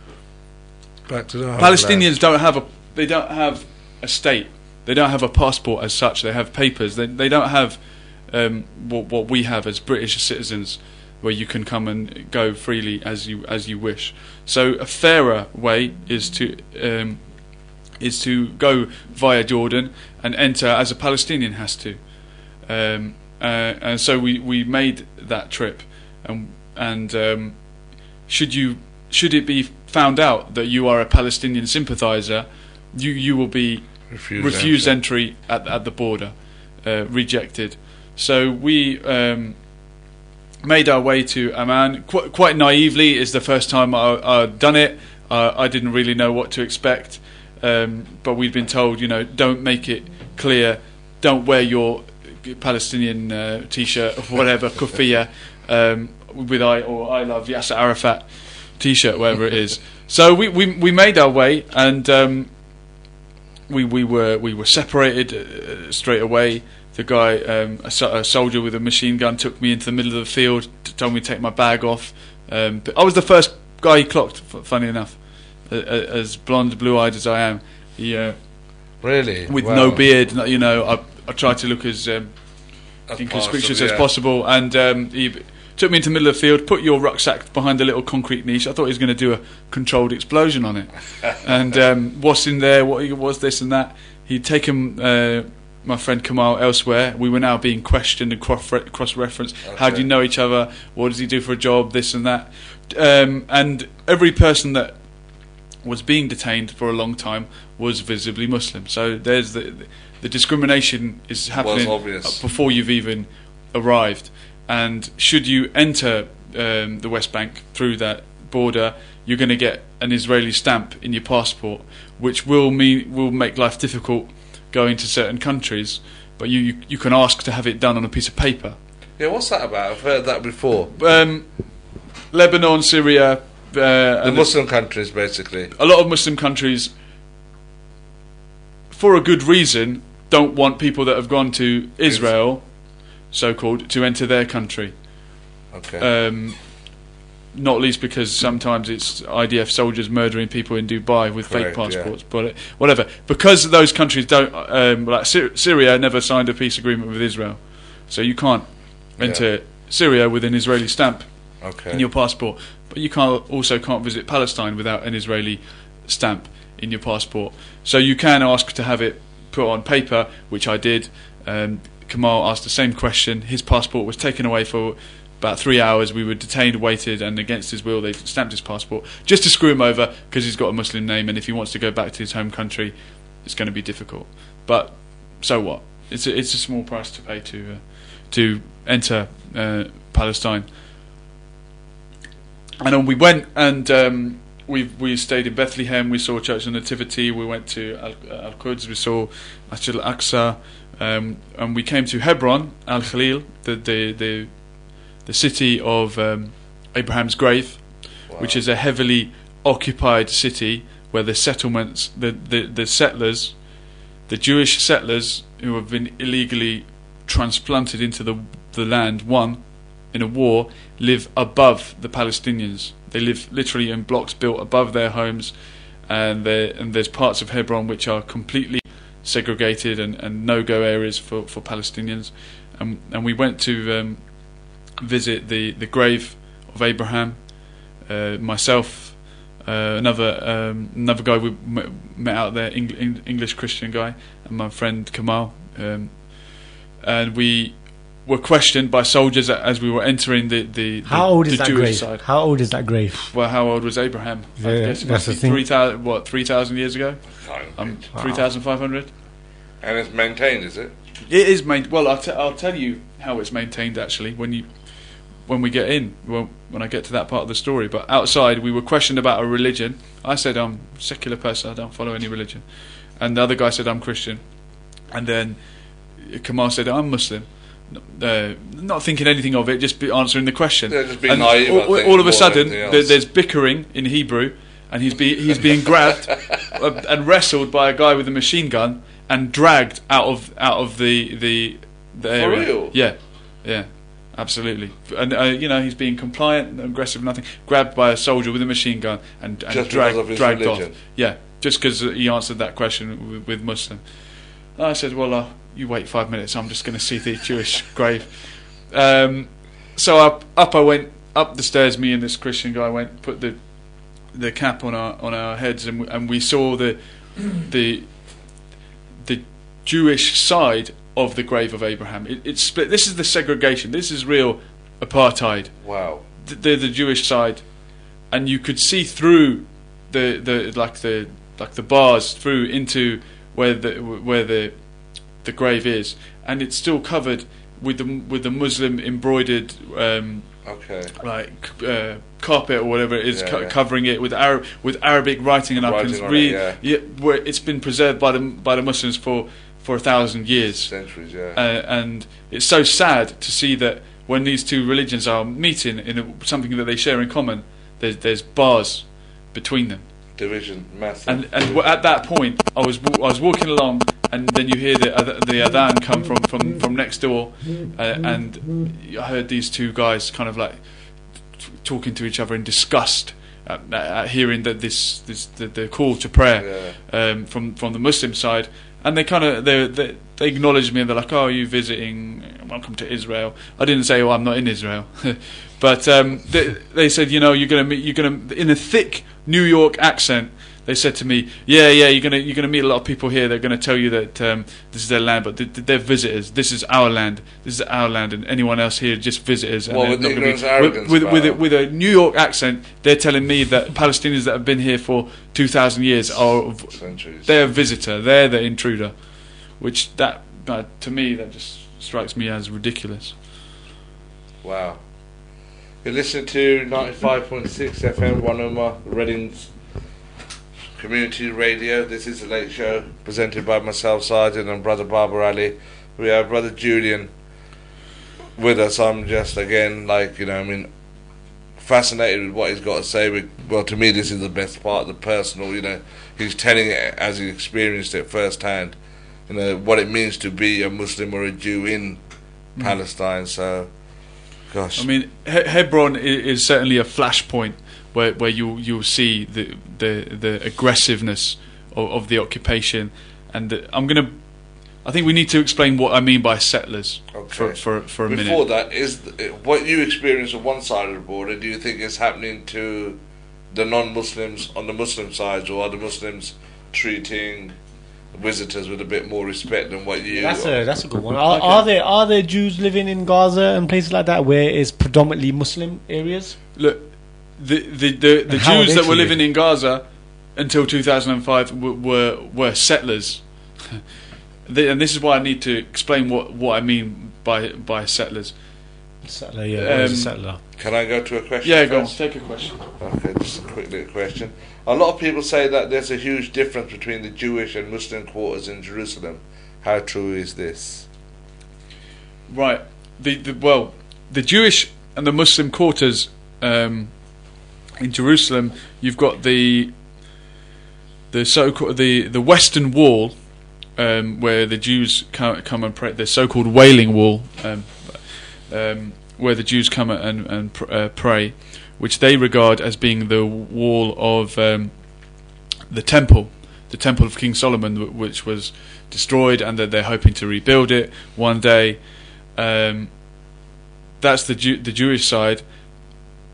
Back to the Palestinians don't have a state. They don't have a passport as such. They have papers. They don't have what we have as British citizens, where you can come and go freely as you wish. So a fairer way is to go via Jordan and enter as a Palestinian has to. And so we made that trip, and should it be found out that you are a Palestinian sympathiser, you will be refused entry at the border, rejected. So we made our way to Amman. Quite naively, it's the first time I'd done it. I didn't really know what to expect, but we'd been told, don't make it clear, don't wear your Palestinian t-shirt or whatever, kufiya, with I love Yasser Arafat t-shirt, whatever it is. So we made our way, and we were separated straight away. The guy, a soldier with a machine gun, took me into the middle of the field, told me to take my bag off. But I was the first guy he clocked, funny enough, as blonde, blue-eyed as I am. He, really? With no beard, I tried to look as inconspicuous as possible, and he took me into the middle of the field, put your rucksack behind a little concrete niche. I thought he was going to do a controlled explosion on it. And what's in there, what was this and that. He'd taken my friend Kamal elsewhere. We were now being questioned and cross-referenced. Okay. How do you know each other? What does he do for a job? This and that. And every person that was being detained for a long time was visibly Muslim. So there's the discrimination is happening before you've even arrived. And should you enter the West Bank through that border, you're going to get an Israeli stamp in your passport, which will make life difficult going to certain countries. But you can ask to have it done on a piece of paper. Yeah, what's that about? I've heard that before. Lebanon, Syria, the Muslim countries, basically. A lot of Muslim countries, for a good reason, don't want people that have gone to Israel, so-called, to enter their country. Okay. Not least because sometimes it's IDF soldiers murdering people in Dubai with fake passports, but whatever. Because those countries don't, like Syria never signed a peace agreement with Israel, so you can't enter Syria with an Israeli stamp in your passport. But you can't visit Palestine without an Israeli stamp in your passport. So you can ask to have it put on paper, which I did. Kamal asked the same question. His passport was taken away for about 3 hours. We were detained, waited, and against his will they stamped his passport just to screw him over, because he's got a Muslim name, and if he wants to go back to his home country, it's going to be difficult. But so what? It's a small price to pay to enter Palestine. And then we went, and we stayed in Bethlehem. We saw Church of Nativity. We went to Al-Quds. We saw Masjid al-Aqsa, and we came to Hebron, Al-Khalil, the city of Abraham's grave, which is a heavily occupied city where the settlements, the settlers, the Jewish settlers who have been illegally transplanted into the land, in a war, live above the Palestinians. They live literally in blocks built above their homes, and there's parts of Hebron which are completely segregated and no-go areas for Palestinians. and we went to visit the grave of Abraham. Myself, another guy we met out there, English Christian guy, and my friend Kamal, and we were questioned by soldiers as we were entering the How old is that Jewish grave? side. How old is that grave? Well, how old was Abraham? Yeah, I guess it that's must the be thing. 3,000 years ago. 3,500. And it's maintained, is it? It is well, I'll tell you how it's maintained actually when we get in, when I get to that part of the story. But outside, we were questioned about our religion. I said I'm a secular person, I don't follow any religion, and the other guy said I'm Christian, and then Kamal said I'm Muslim. Not thinking anything of it, just answering the question. Yeah, just being and naive. All of a sudden, there's bickering in Hebrew, and he's being grabbed and wrestled by a guy with a machine gun and dragged out of the area. For real? Yeah, absolutely. And he's being compliant, aggressive, nothing. Grabbed by a soldier with a machine gun and dragged off. Yeah, just because he answered that question with Muslim. And I said, well, you wait 5 minutes. I'm just going to see the Jewish grave. So up I went, up the stairs. Me and this Christian guy went, put the cap on our heads, and we saw the Jewish side of the grave of Abraham. It's split. This is the segregation. This is real apartheid. Wow. The Jewish side, and you could see through the bars through into where the grave is, and it's still covered with the Muslim embroidered carpet or whatever it is, covering it with Arabic writing, and I can read. Where it's been preserved by the Muslims for 1,000 years, centuries. And it's so sad to see that when these two religions are meeting in something that they share in common, there's bars between them. Division, massive. And at that point, I was walking along, and then you hear the adhan come from next door, and I heard these two guys kind of like talking to each other in disgust at hearing that the call to prayer from the Muslim side, and they acknowledged me, and they're like, "Oh, are you visiting? Welcome to Israel." I didn't say, "Oh, I'm not in Israel," but they said, "You know, you're gonna in a thick New York accent." They said to me, "Yeah, you're gonna meet a lot of people here. They're gonna tell you that this is their land, but they're visitors. This is our land. This is our land, and anyone else here just visitors." And with ignorance, arrogance, with a New York accent, they're telling me that Palestinians that have been here for 2,000 years are centuries. They're a visitor. They're the intruder, which to me that just strikes me as ridiculous. Wow. You're listening to 95.6 FM, One Umar, Reading's Community Radio. This is the Late Show, presented by myself, Sergeant, and Brother Barbara Ali. We have Brother Julian with us. I'm just, again, fascinated with what he's got to say. Well, to me, this is the best part, the personal, he's telling it as he experienced it firsthand, what it means to be a Muslim or a Jew in Palestine. So, gosh. I mean, Hebron is certainly a flashpoint where you'll see the aggressiveness of the occupation, and I think we need to explain what I mean by settlers for a minute. Before that, is what you experience on one side of the border, do you think is happening to the non-Muslims on the Muslim side, or are the Muslims treating visitors with a bit more respect than what you? That's a good one. Are there Jews living in Gaza and places like that where it's predominantly Muslim areas? Look, the Jews that were living in Gaza until 2005 were settlers, and this is why I need to explain what I mean by settlers. Settler, yeah. What is a settler? Can I go to a question? Yeah, first? go on. Take a question. Okay, just a quick little question. A lot of people say that there's a huge difference between the Jewish and Muslim quarters in Jerusalem. How true is this? Right. The Jewish and the Muslim quarters in Jerusalem, you've got the so-called the Western Wall, where the Jews come and pray. The so-called Wailing Wall, where the Jews come and pray, which they regard as being the wall of the temple of King Solomon, which was destroyed, and that they're hoping to rebuild it one day. That's the Jewish side,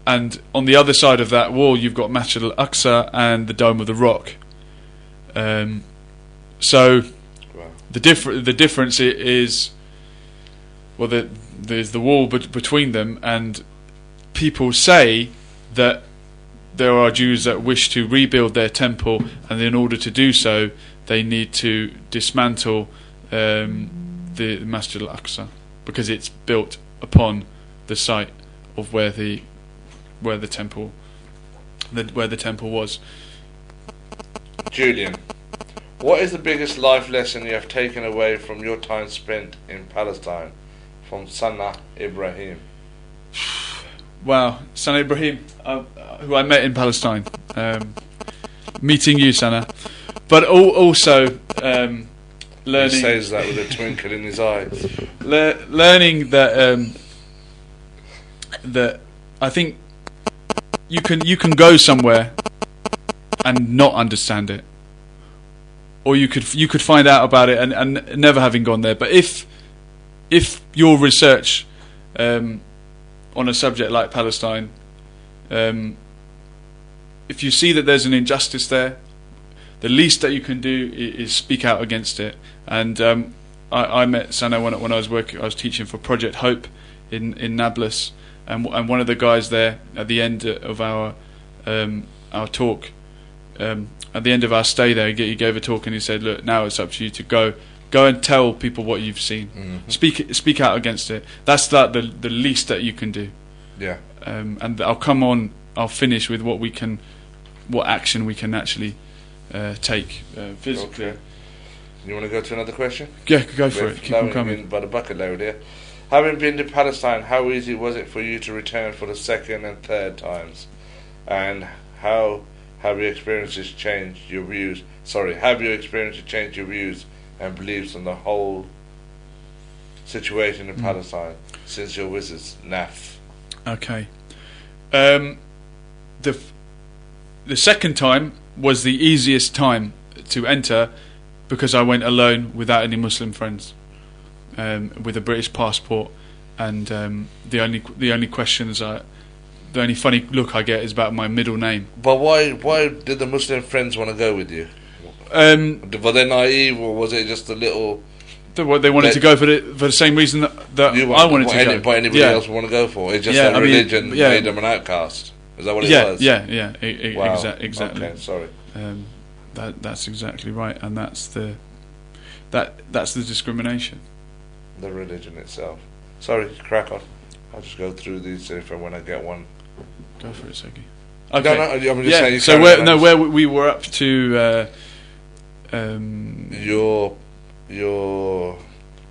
and on the other side of that wall, you've got Masjid al-Aqsa and the Dome of the Rock. So the difference is, well, there's the wall between them, and people say that there are Jews that wish to rebuild their temple, and in order to do so, they need to dismantle the Masjid al-Aqsa because it's built upon the site of where the temple was. Julian, what is the biggest life lesson you have taken away from your time spent in Palestine? From Sana Ibrahim. Wow, Sana Ibrahim, who I met in Palestine. Meeting you, Sana. But also learning... He says that with a twinkle in his eyes. Learning that that I think you can go somewhere and not understand it, or you could find out about it and never having gone there. But if your research on a subject like Palestine, if you see that there's an injustice there, the least that you can do is speak out against it. And I met Sana when I was teaching for Project Hope in Nablus, and one of the guys there at the end of our talk, at the end of our stay there, he gave a talk and he said, "Look, now it's up to you to go and tell people what you've seen. Mm-hmm. Speak out against it. That's the least that you can do." Yeah. And I'll finish with what action we can actually take physically. Okay. You want to go to another question? Yeah, go for it. Keep on coming. By the bucket load here. Having been to Palestine, how easy was it for you to return for the second and third times? And how have your experiences changed your views? Have your experiences changed your views and beliefs on the whole situation in Palestine since your visits? Naf. Okay. The second time was the easiest time to enter because I went alone without any Muslim friends, with a British passport, and the only questions the only funny look I get is about my middle name. But why did the Muslim friends want to go with you? Were they naive, or was it just a little? They wanted to go for the same reason that I wanted to go. But anybody else want to go for? It's just that religion made them an outcast. Is that what it was? Yeah. Wow. Exactly. Okay, sorry. That's exactly right, and that's the discrimination. The religion itself. Sorry, crack on. I'll just go through these when I get one. Go for it, Segi. Okay. No, I'm just saying. So where we were up to. Your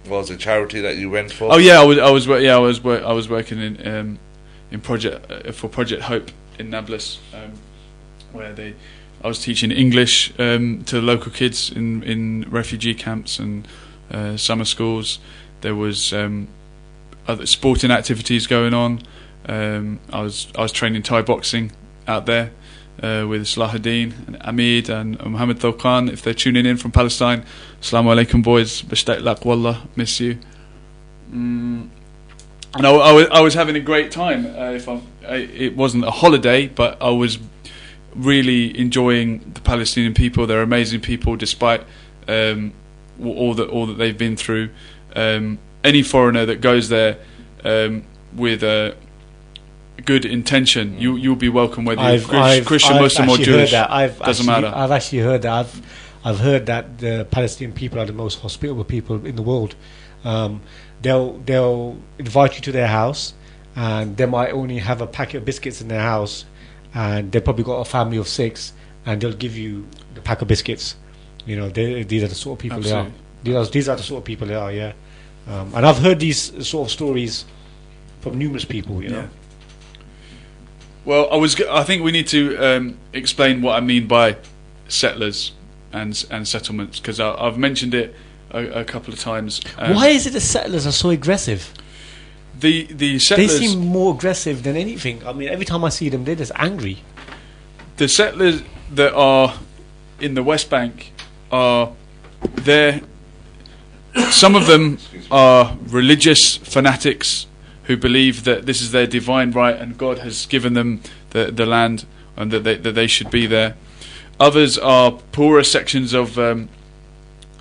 what was it, charity that you went for? Oh yeah, I was working in Project Hope in Nablus, where I was teaching English to the local kids in refugee camps and summer schools. There was other sporting activities going on. I was training Thai boxing out there with Salahuddin and Amid and Mohammed Thawqan. If they're tuning in from Palestine, Assalamu alaikum boys, Bashtak lak wallah, miss you. And I was having a great time. It wasn't a holiday, but I was really enjoying the Palestinian people. They're amazing people, despite all that they've been through. Any foreigner that goes there with a good intention, you'll be welcome, whether you're Christian, Muslim, or Jewish. Doesn't matter. I've actually heard that. I've heard that the Palestinian people are the most hospitable people in the world. They'll invite you to their house, and they might only have a packet of biscuits in their house, and they've probably got a family of 6, and they'll give you the pack of biscuits. You know, these are the sort of people Absolutely. they are. These are the sort of people they are. Yeah, and I've heard these sort of stories from numerous people. You know. Well, I think we need to explain what I mean by settlers and settlements, because I've mentioned it a couple of times. Why is it the settlers are so aggressive? The settlers, they seem more aggressive than anything. I mean, every time I see them, they're just angry. The settlers that are in the West Bank are there. some of them are religious fanatics who believe that this is their divine right and God has given them the land and that they should be there. Others are poorer sections of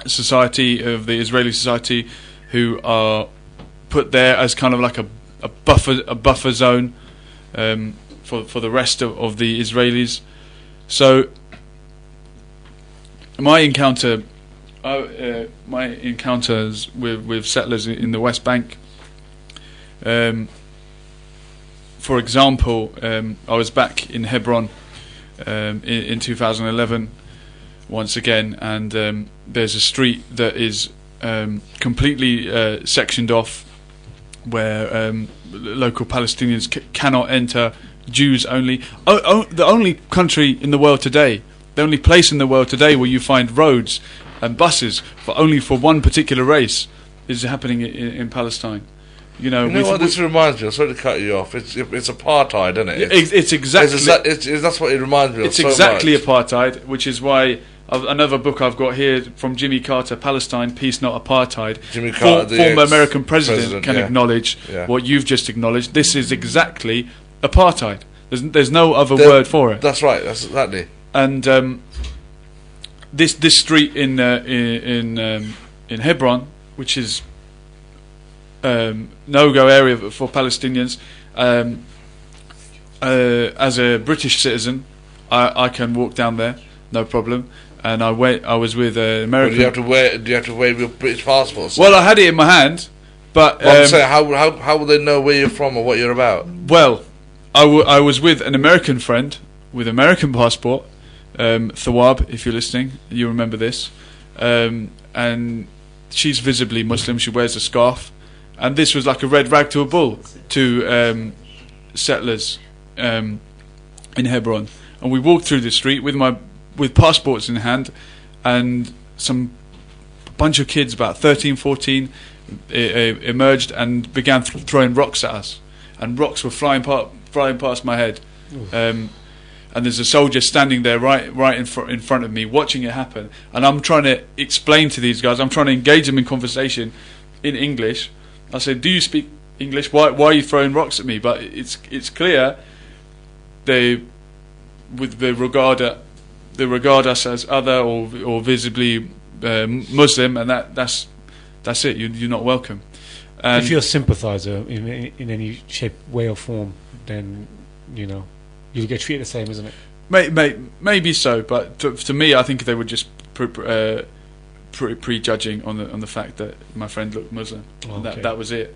society, of the Israeli society, who are put there as kind of like a buffer zone for the rest of the Israelis. So my encounters with settlers in the West Bank, for example, I was back in Hebron in 2011 once again, and there's a street that is completely sectioned off, where local Palestinians cannot enter, Jews only. The only country in the world today, the only place in the world today where you find roads and buses for one particular race is happening in Palestine. You know what this reminds me of? Sorry to cut you off. It's apartheid, isn't it? It's exactly. That's what it reminds me of. It's exactly apartheid, which is why another book I've got here from Jimmy Carter, Palestine, Peace Not Apartheid. Jimmy Carter, former American president can acknowledge what you've just acknowledged. This is exactly apartheid. There's no other word for it. That's right. That's exactly. And this street in Hebron, which is no-go area for Palestinians, as a British citizen, I can walk down there, no problem. And I was with an American. Well, do you have to wave your British passport? Well, I had it in my hand, but I'm saying, how will they know where you're from or what you're about? Well, I was with an American friend with American passport, Thawab, if you're listening, you remember this, and she's visibly Muslim. She wears a scarf, and this was like a red rag to a bull to settlers in Hebron. And we walked through the street with passports in hand, and bunch of kids, about 13, 14, emerged and began throwing rocks at us, and rocks were flying past my head. And there's a soldier standing there right in front of me, watching it happen. And I'm trying to explain to these guys, I'm trying to engage them in conversation in English. I said, "Do you speak English? Why are you throwing rocks at me?" But it's clear they regard us as other or visibly Muslim, and that's it. You're not welcome. And if you're a sympathiser in any shape, way, or form, then you'll get treated the same, isn't it? Maybe so, but to me, I think they were just prejudging on the fact that my friend looked Muslim. Oh, okay. That was it.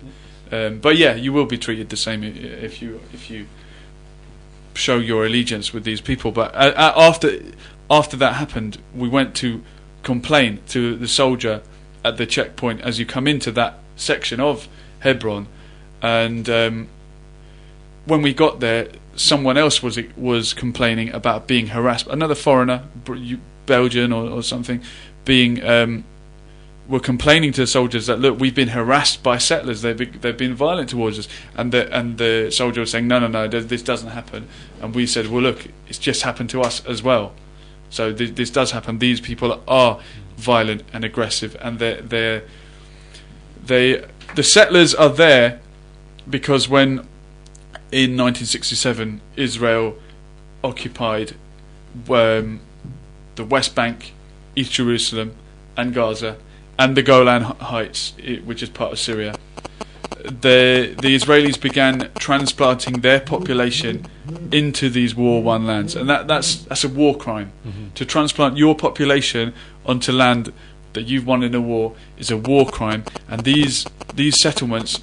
But yeah, you will be treated the same if you show your allegiance with these people. But after that happened, we went to complain to the soldier at the checkpoint as you come into that section of Hebron, and when we got there, someone else was complaining about being harassed. Another foreigner, Belgian or something, were complaining to the soldiers that, look, we've been harassed by settlers. They've been violent towards us, and the soldier was saying, no, this doesn't happen. And we said, well, look, it's just happened to us as well. So this does happen. These people are violent and aggressive, and the settlers are there because when in 1967 Israel occupied the West Bank, East Jerusalem, and Gaza, and the Golan Heights, which is part of Syria, the Israelis began transplanting their population into these war-won lands, and that's a war crime. Mm-hmm. To transplant your population onto land that you've won in a war is a war crime. And these settlements,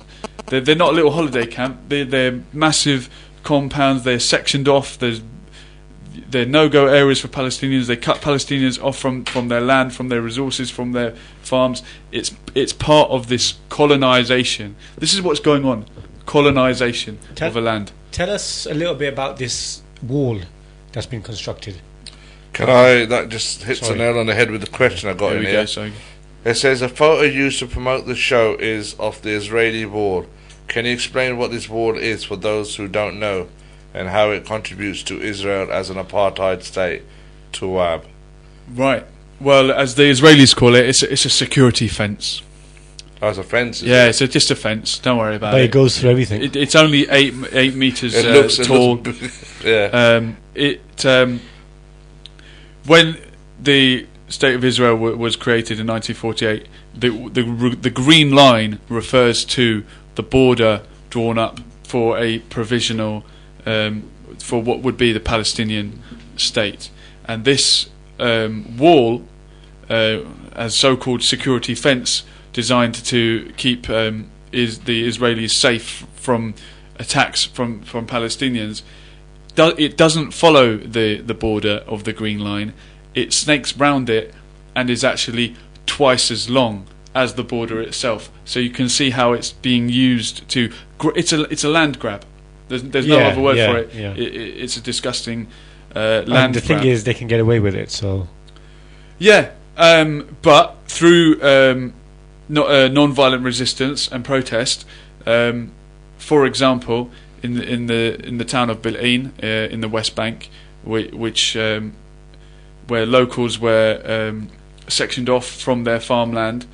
they're not a little holiday camp. They're massive compounds. They're sectioned off. They're no-go areas for Palestinians. They cut Palestinians off from their land, from their resources, from their farms. It's part of this colonization. This is what's going on. Colonization of a land. Tell us a little bit about this wall that's been constructed. That just hits the nail on the head with the question I got in here. It says a photo used to promote the show is of the Israeli wall. Can you explain what this wall is for those who don't know, and how it contributes to Israel as an apartheid state? Tuwab. Right. Well, as the Israelis call it, it's a security fence. Oh, it's a fence. Yeah, it's just a fence. Don't worry about But it. it goes through everything. It's only 8 meters tall. Yeah. When the State of Israel was created in 1948, the green line refers to the border drawn up for a provisional for what would be the Palestinian state, and this wall, a so-called security fence designed to keep the Israelis safe from attacks from Palestinians. It doesn't follow the border of the green line. It snakes round it and is actually twice as long as the border itself. So you can see how it's being used to. It's a land grab. There's no other word for it. Yeah. It's a disgusting land And the grab. thing is, they can get away with it. So Yeah, but through non-violent resistance and protest, for example, in the town of Bil'in in the West Bank, which where locals were sectioned off from their farmland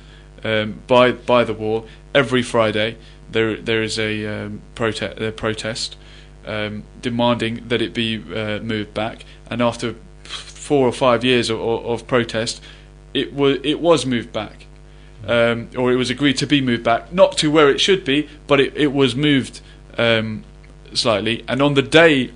by the wall, every Friday there is a protest demanding that it be moved back, and after 4 or 5 years of protest, it was moved back, or it was agreed to be moved back, not to where it should be, but it was moved slightly. And on the day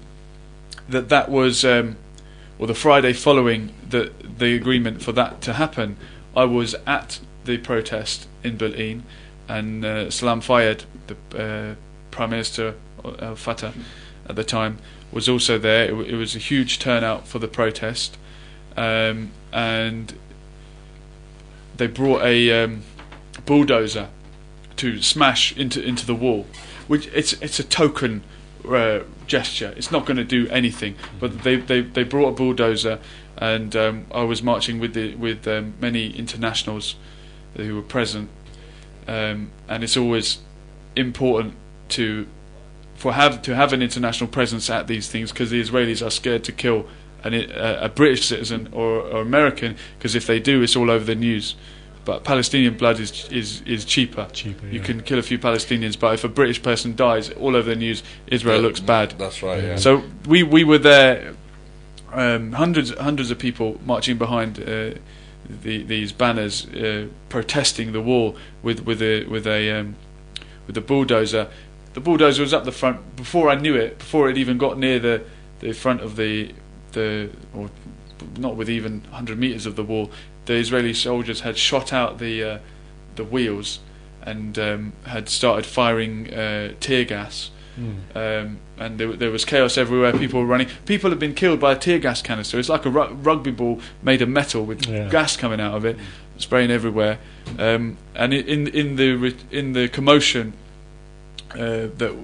that was, or the Friday following the agreement for that to happen, I was at the protest in Bil'in, and Salam Fayyad, the Prime Minister of Fatah at the time, was also there. It was a huge turnout for the protest, and they brought a bulldozer to smash into the wall, which it's a token gesture. It's not going to do anything, but they brought a bulldozer, and I was marching with many internationals who were present, and it's always important to have an international presence at these things, because the Israelis are scared to kill a British citizen or American, because if they do, it's all over the news. But Palestinian blood is cheaper. You can kill a few Palestinians, but if a British person dies, all over the news, Israel looks bad. That's right. Yeah. So we were there, hundreds of people marching behind these banners, protesting the wall with a bulldozer. The bulldozer was up the front before I knew it. Before it even got near the front of the or not with even 100 meters of the wall, the Israeli soldiers had shot out the wheels and had started firing tear gas. And there was chaos everywhere. People were running. People had been killed by a tear gas canister. It's like a rugby ball made of metal with gas coming out of it, spraying everywhere. And in the commotion that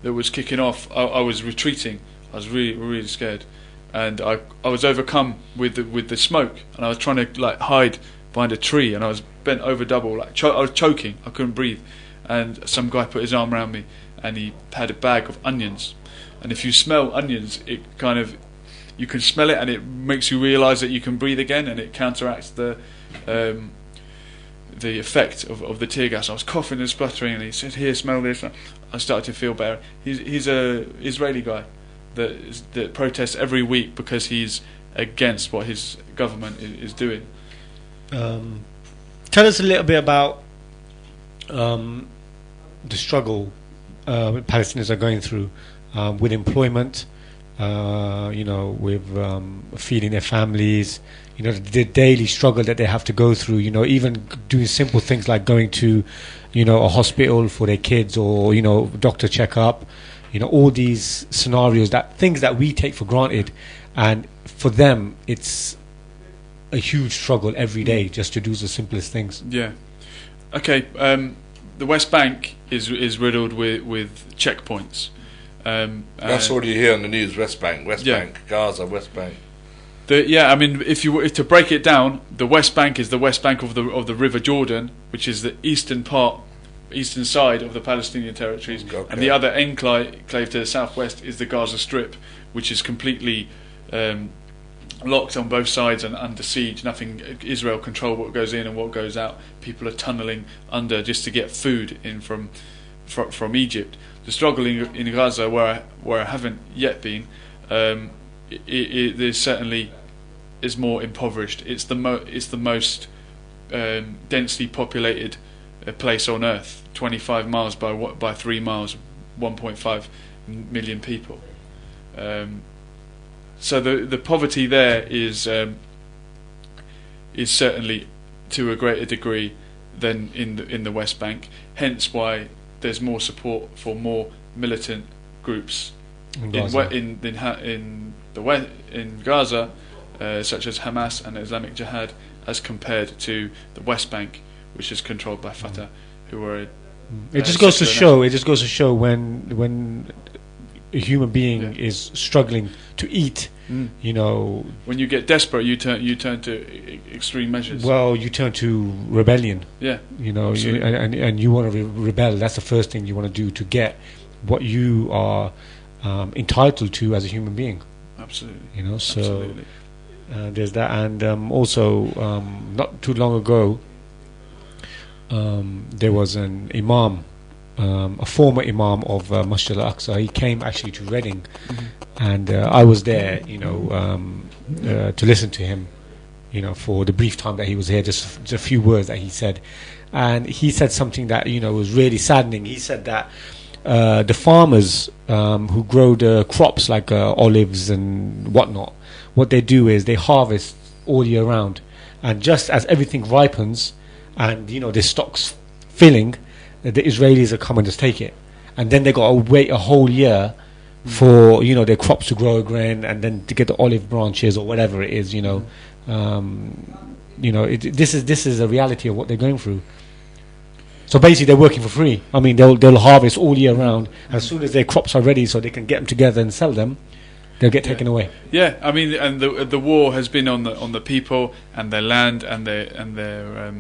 was kicking off, I was retreating. I was really scared, and I was overcome with the smoke, and I was trying to hide behind a tree, and I was bent over double, I was choking. I couldn't breathe, and some guy put his arm around me, and he had a bag of onions, and if you smell onions, it you can smell it, and it makes you realise that you can breathe again, and it counteracts the effect of the tear gas. I was coughing and spluttering, and he said, "Here, smell this." I started to feel better. He's a Israeli guy that protests every week because he's against what his government is doing. Tell us a little bit about the struggle Palestinians are going through with employment, with feeding their families, the daily struggle that they have to go through, even doing simple things like going to, a hospital for their kids, or, doctor checkup, all these scenarios, things that we take for granted, and for them it's a huge struggle every day just to do the simplest things. Yeah. Okay. The West Bank is riddled with checkpoints. That's all you hear on the news. West Bank, Gaza, West Bank. I mean, if you were to break it down, the West Bank is the West Bank of the River Jordan, which is the eastern side of the Palestinian territories, Okay. and the other enclave to the southwest is the Gaza Strip, which is completely locked on both sides and under siege. Nothing. Israel control what goes in and what goes out. People are tunnelling under just to get food in from Egypt. The struggle in Gaza, where I haven't yet been, there's certainly is more impoverished. It's the most densely populated place on earth. 25 miles by 3 miles, 1.5 million people. So the poverty there is certainly to a greater degree than in the West Bank. Hence why there's more support for more militant groups in Gaza, such as Hamas and Islamic Jihad, as compared to the West Bank, which is controlled by Fatah, who are. It just goes to show. It just goes to show when a human being is struggling to eat. You know, when you get desperate, you turn to extreme measures. Well, you turn to rebellion. Yeah, you know, and you want to rebel. That's the first thing you want to do to get what you are entitled to as a human being. Absolutely. You know, so absolutely. There's that, and also not too long ago, there was an imam, a former imam of Masjid Al-Aqsa. He came actually to Reading, and I was there, you know, to listen to him, you know, for the brief time that he was here. Just a few words that he said, and he said something that, you know, was really saddening. He said that the farmers who grow the crops like olives and whatnot, what they do is they harvest all year round, and just as everything ripens and, you know, their stocks filling, the Israelis are coming to take it, and then they got to wait a whole year for, you know, their crops to grow again, and then to get the olive branches or whatever it is, you know. You know, this is a reality of what they're going through. So basically, they're working for free. I mean, they'll harvest all year round. As soon as their crops are ready, so they can get them together and sell them, they'll get taken away. Yeah, I mean, and the war has been on the people and their land and their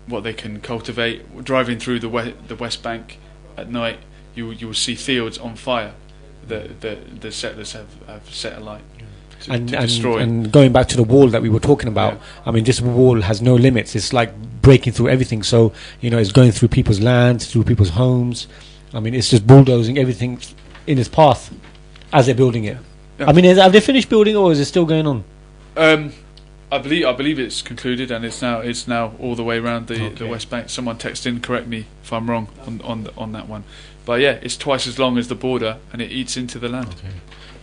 what they can cultivate. Driving through the West Bank at night, you will see fields on fire. The settlers have set alight. To destroy. And going back to the wall that we were talking about, I mean, this wall has no limits. It's like breaking through everything. So, you know, it's going through people's lands, through people's homes. I mean, it's just bulldozing everything in its path as they're building it. Yeah. I mean, have they finished building, or is it still going on? I believe it's concluded, and it's now all the way around the West Bank. Someone text in, correct me if I'm wrong on that one. But yeah, it's twice as long as the border, and it eats into the land. Okay.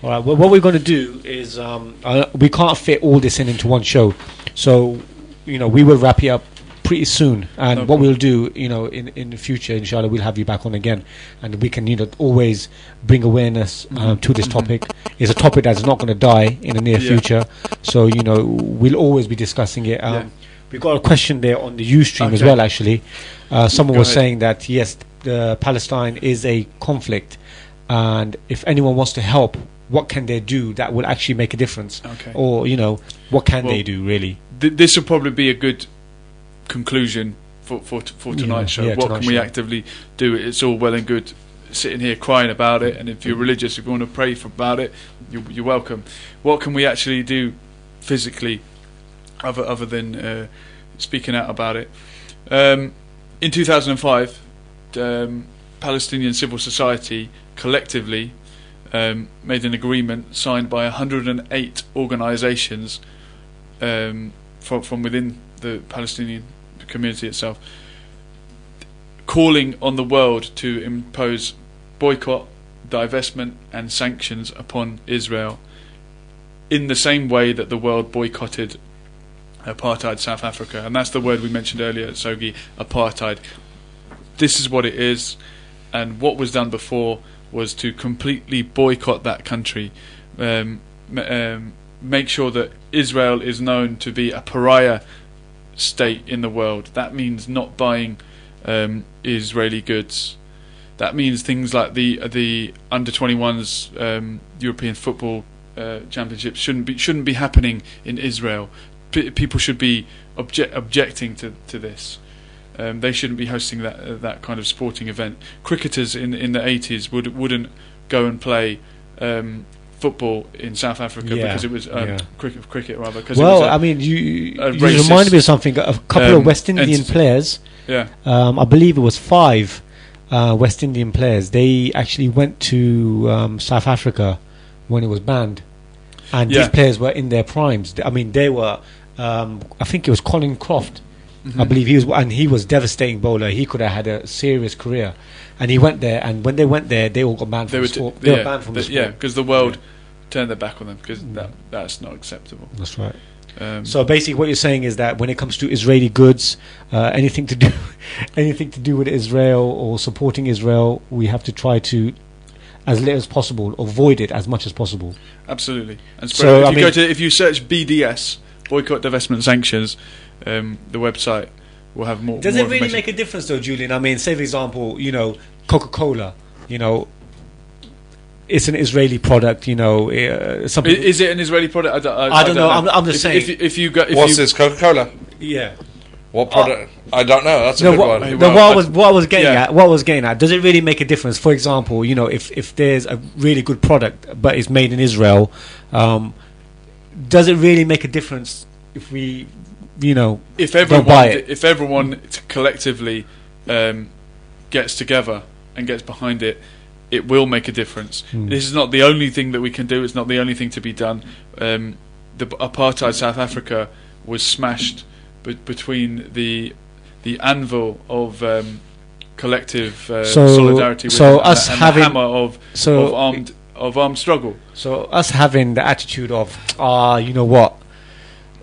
All right. Well, what we're going to do is we can't fit all this into one show, so, you know, we will wrap it up pretty soon. And what we'll do, you know, in the future, inshallah, we'll have you back on again, and we can, you know, always bring awareness to this topic. It's a topic that's not going to die in the near future, so, you know, we'll always be discussing it. We've got a question there on the Ustream as well. Actually, someone was saying that yes, Palestine is a conflict, and if anyone wants to help, what can they do that will actually make a difference? Or, you know, what can they do, really? This will probably be a good conclusion for tonight's show. What can we actively do? It's all well and good sitting here crying about it, and if you're religious, if you want to pray about it, you're welcome. What can we actually do physically other than speaking out about it? In 2005, Palestinian civil society collectively made an agreement signed by 108 organisations from within the Palestinian community itself, calling on the world to impose boycott, divestment and sanctions upon Israel in the same way that the world boycotted apartheid South Africa. And that's the word we mentioned earlier, Sogi, apartheid. This is what it is, and what was done before was to completely boycott that country, make sure that Israel is known to be a pariah state in the world. That means not buying Israeli goods. That means things like the under 21s European football championships shouldn't be happening in Israel. People should be objecting to this. They shouldn't be hosting that kind of sporting event. Cricketers in the 80s wouldn't go and play football in South Africa Yeah, because it was yeah. cricket rather. Cause Well, it was I mean, you racist, reminded me of something. A couple of West Indian entity. players, yeah, I believe it was 5 West Indian players. They actually went to South Africa when it was banned, and Yeah. these players were in their primes. I mean, they were. I think it was Colin Croft. Mm-hmm. I believe he was devastating bowler. He could have had a serious career, and he went there. And when they went there, they all got banned from the sport. They were banned from the sport. Yeah, because the world turned their back on them because that's not acceptable. That's right. So So basically, what you're saying is that when it comes to Israeli goods, anything to do with Israel or supporting Israel, we have to try to, as little as possible, avoid it as much as possible. absolutely. And So, if you search BDS, boycott, divestment, sanctions, the website will have more. Does more it really information. make a difference, though, Julian? I mean, say for example, Coca-Cola. It's an Israeli product. Some people, Is it an Israeli product? I don't know. I'm just saying. If you go, What's this, Coca-Cola? yeah. What product? I don't know. That's a No, good what, one. no, Well, what I was getting yeah. at. What I was getting at. Does it really make a difference? For example, if there's a really good product but it's made in Israel, does it really make a difference if we, if don't buy everyone it? if everyone collectively gets together and gets behind it, it will make a difference. This is not the only thing that we can do. It's not the only thing to be done. The apartheid South Africa was smashed between the anvil of collective solidarity with so and us the having- hammer of armed struggle. So us having the attitude of, you know what,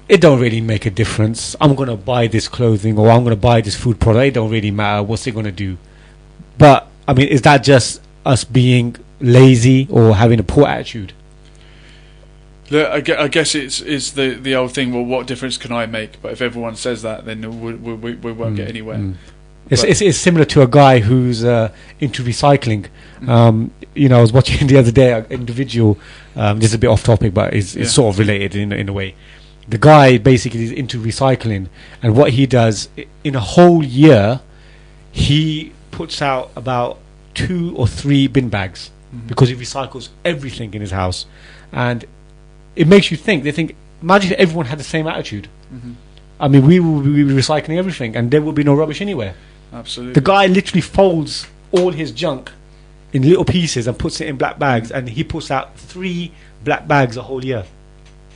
it don't really make a difference. I'm gonna buy this clothing or I'm gonna buy this food product. It don't really matter. What's it gonna do? But I mean, is that just us being lazy or having a poor attitude? I guess it's the old thing. Well, what difference can I make? But if everyone says that, then we won't get anywhere. It's similar to a guy who's into recycling. I was watching the other day an individual. This is a bit off topic, but it's sort of related in a way. The guy basically is into recycling, and what he does in a whole year, he puts out about 2 or 3 bin bags because he recycles everything in his house, and it makes you think. They think, imagine if everyone had the same attitude. I mean, we will be recycling everything, and there will be no rubbish anywhere. Absolutely. The guy literally folds all his junk in little pieces and puts it in black bags, and he puts out 3 black bags a whole year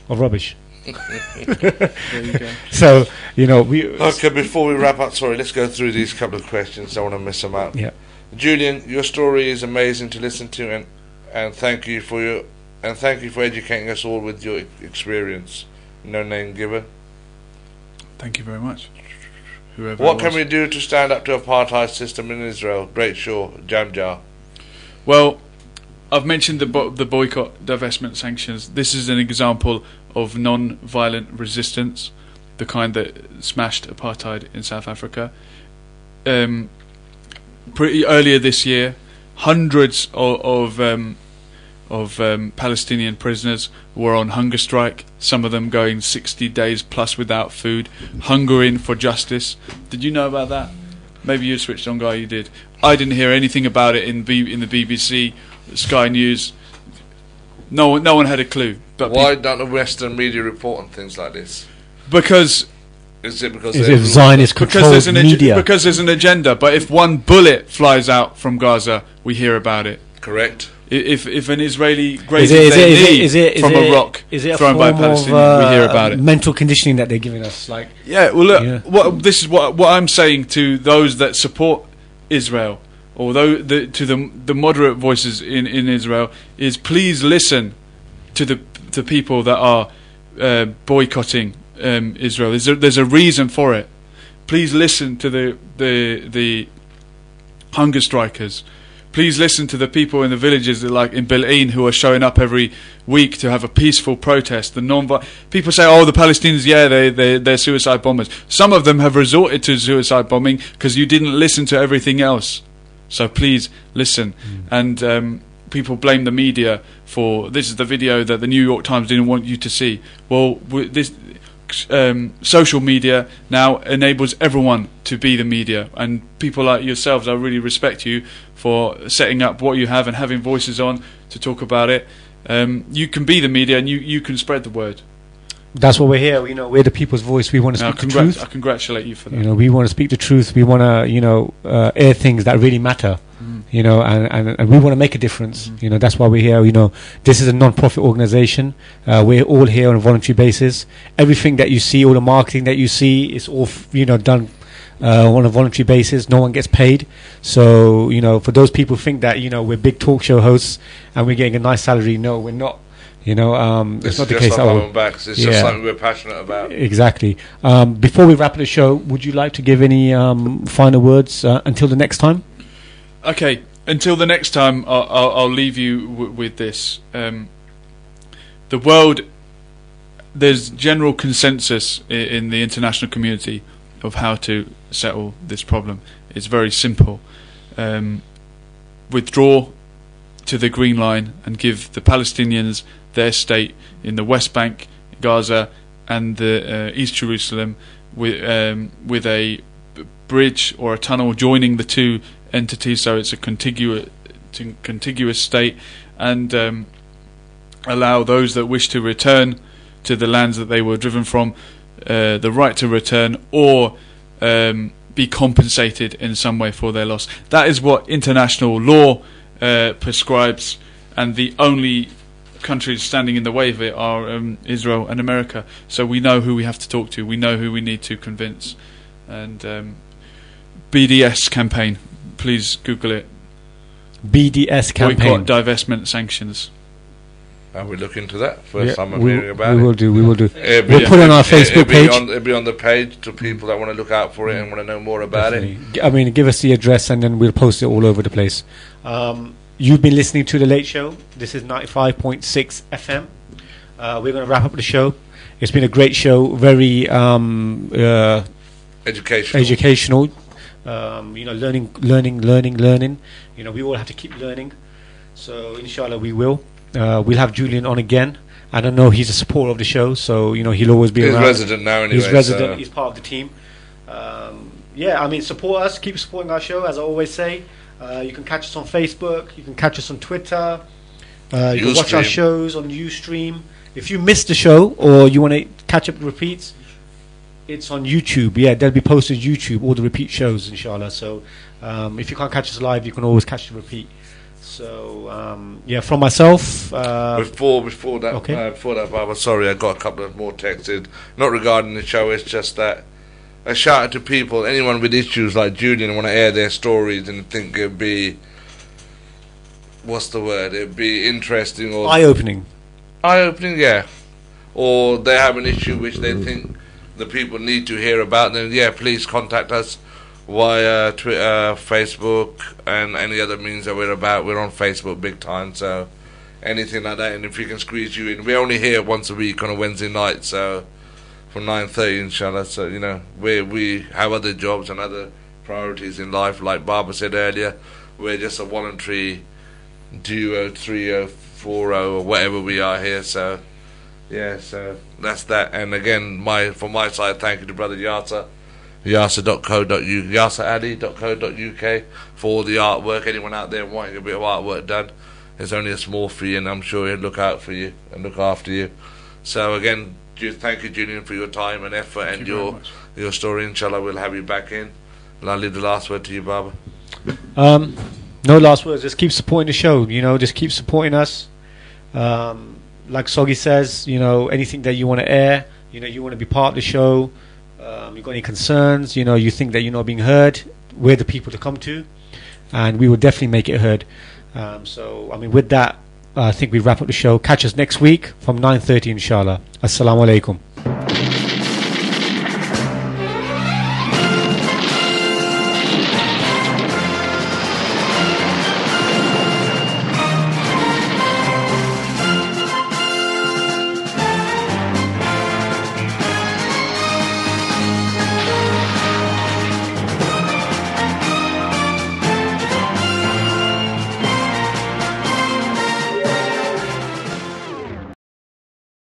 of rubbish. There you go. So we Okay, before we wrap up, sorry, let's go through these couple of questions. Don't want to miss them out. Yeah. Julian, your story is amazing to listen to, and thank you for educating us all with your experience. No name given. Thank you very much. Whoever. What it can was. we do to stand up to apartheid system in Israel? Great Shaw, Jamjar. Well, I've mentioned the boycott, divestment, sanctions. This is an example of non-violent resistance, the kind that smashed apartheid in South Africa. Pretty earlier this year, hundreds of Palestinian prisoners were on hunger strike. Some of them going 60 days plus without food, hungering for justice. Did you know about that? Maybe you switched on, Guy. You did. I didn't hear anything about it in the BBC, Sky News. No one had a clue. But Why don't the Western media report on things like this? because Is it because is they're it Zionist because controlled there's an media? because there's an agenda. But if one bullet flies out from Gaza, we hear about it. correct? If an Israeli grazes their knee from a rock is it a thrown by a form of, Palestinian, we hear about it. mental conditioning that they're giving us? Like, Yeah, well, look, Yeah. this is what I'm saying to those that support Israel, or to the moderate voices in Israel, is please listen to the people that are boycotting Israel. There's a reason for it. Please listen to the hunger strikers. Please listen to the people in the villages, like in Bil'in, who are showing up every week to have a peaceful protest. People say, "Oh, the Palestinians, they're suicide bombers." Some of them have resorted to suicide bombing because you didn't listen to everything else. So please listen. And people blame the media for this is the video that the New York Times didn't want you to see. Well, this social media now enables everyone to be the media, and people like yourselves, I really respect you for setting up what you have and having voices on to talk about it. You can be the media, and you can spread the word. That's what we're here. You know, we're the people's voice. We want to speak the truth. I congratulate you for that. You know, we want to speak the truth. We want to, air things that really matter. You know, and we want to make a difference. You know, that's why we're here. You know, this is a non-profit organization. We're all here on a voluntary basis. Everything that you see, all the marketing that you see, is all done on a voluntary basis. No one gets paid. So, you know, for those people who think that, you know, we're big talk show hosts and we're getting a nice salary, no, we're not. You know, it's not the case at all. It's just something we're passionate about. Exactly. Before we wrap up the show, would you like to give any final words until the next time? Okay, until the next time, I'll leave you with this. The world, there's general consensus in the international community of how to settle this problem. It's very simple. Withdraw to the Green Line and give the Palestinians their state in the West Bank, Gaza, and the East Jerusalem, with a bridge or a tunnel joining the two entities, so it's a contiguous state, and allow those that wish to return to the lands that they were driven from the right to return, or be compensated in some way for their loss. That is what international law prescribes, and the only countries standing in the way of it are Israel and America. So we know who we have to talk to, we know who we need to convince. And BDS campaign, please Google it. BDS campaign. Boycott, divestment, sanctions. And we look into that. First time I'm hearing about it. We will do. We'll put it on our Facebook page. It'll be on the page to people that want to look out for it and want to know more about it. I mean, give us the address and then we'll post it all over the place. You've been listening to The Late Show. This is 95.6 FM. We're going to wrap up the show. It's been a great show. Very educational. Learning. You know, we all have to keep learning. So, inshallah, we will. We'll have Julian on again. I don't know, he's a supporter of the show, so, you know, he'll always be around. He's resident now anyway. He's resident, he's part of the team. I mean, support us, keep supporting our show, as I always say. You can catch us on Facebook, you can catch us on Twitter, you can watch our shows on Ustream. If you missed the show, or you want to catch up the repeats, it's on YouTube. Yeah, they'll be posted on YouTube, all the repeat shows, inshallah. So, if you can't catch us live, you can always catch the repeat. So from myself. Before that, Baba, sorry, I got a couple of more texted. Not regarding the show. It's just that a shout out to people, anyone with issues like Julian, want to air their stories and think it'd be, what's the word? It'd be interesting or eye-opening. Eye-opening, yeah. Or they have an issue which they think the people need to hear about. Then please contact us via Twitter, Facebook, and any other means that we're about. We're on Facebook big time, so anything like that. And if we can squeeze you in, we're only here once a week on a Wednesday night, so from 9:30, inshallah. So, you know, we have other jobs and other priorities in life. Like Baba said earlier, we're just a voluntary duo, trio, 4-0, or whatever we are here. So, so that's that. And again, from my side, thank you to Brother Yasser. YasserAli.co.uk for all the artwork. Anyone out there wanting a bit of artwork done, it's only a small fee, and I'm sure he'll look out for you and look after you. So again, thank you, Julian, for your time and effort and your story. Inshallah, we'll have you back in. And I'll leave the last word to you, Baba. No last words. Just keep supporting the show. You know, just keep supporting us. Like Soggy says, you know, anything that you want to air, you know, you want to be part of the show. You've got any concerns, you know, you think that you're not being heard, we're the people to come to, and we will definitely make it heard. So, I mean, with that, I think we wrap up the show. Catch us next week from 9:30, inshallah. Assalamu alaikum.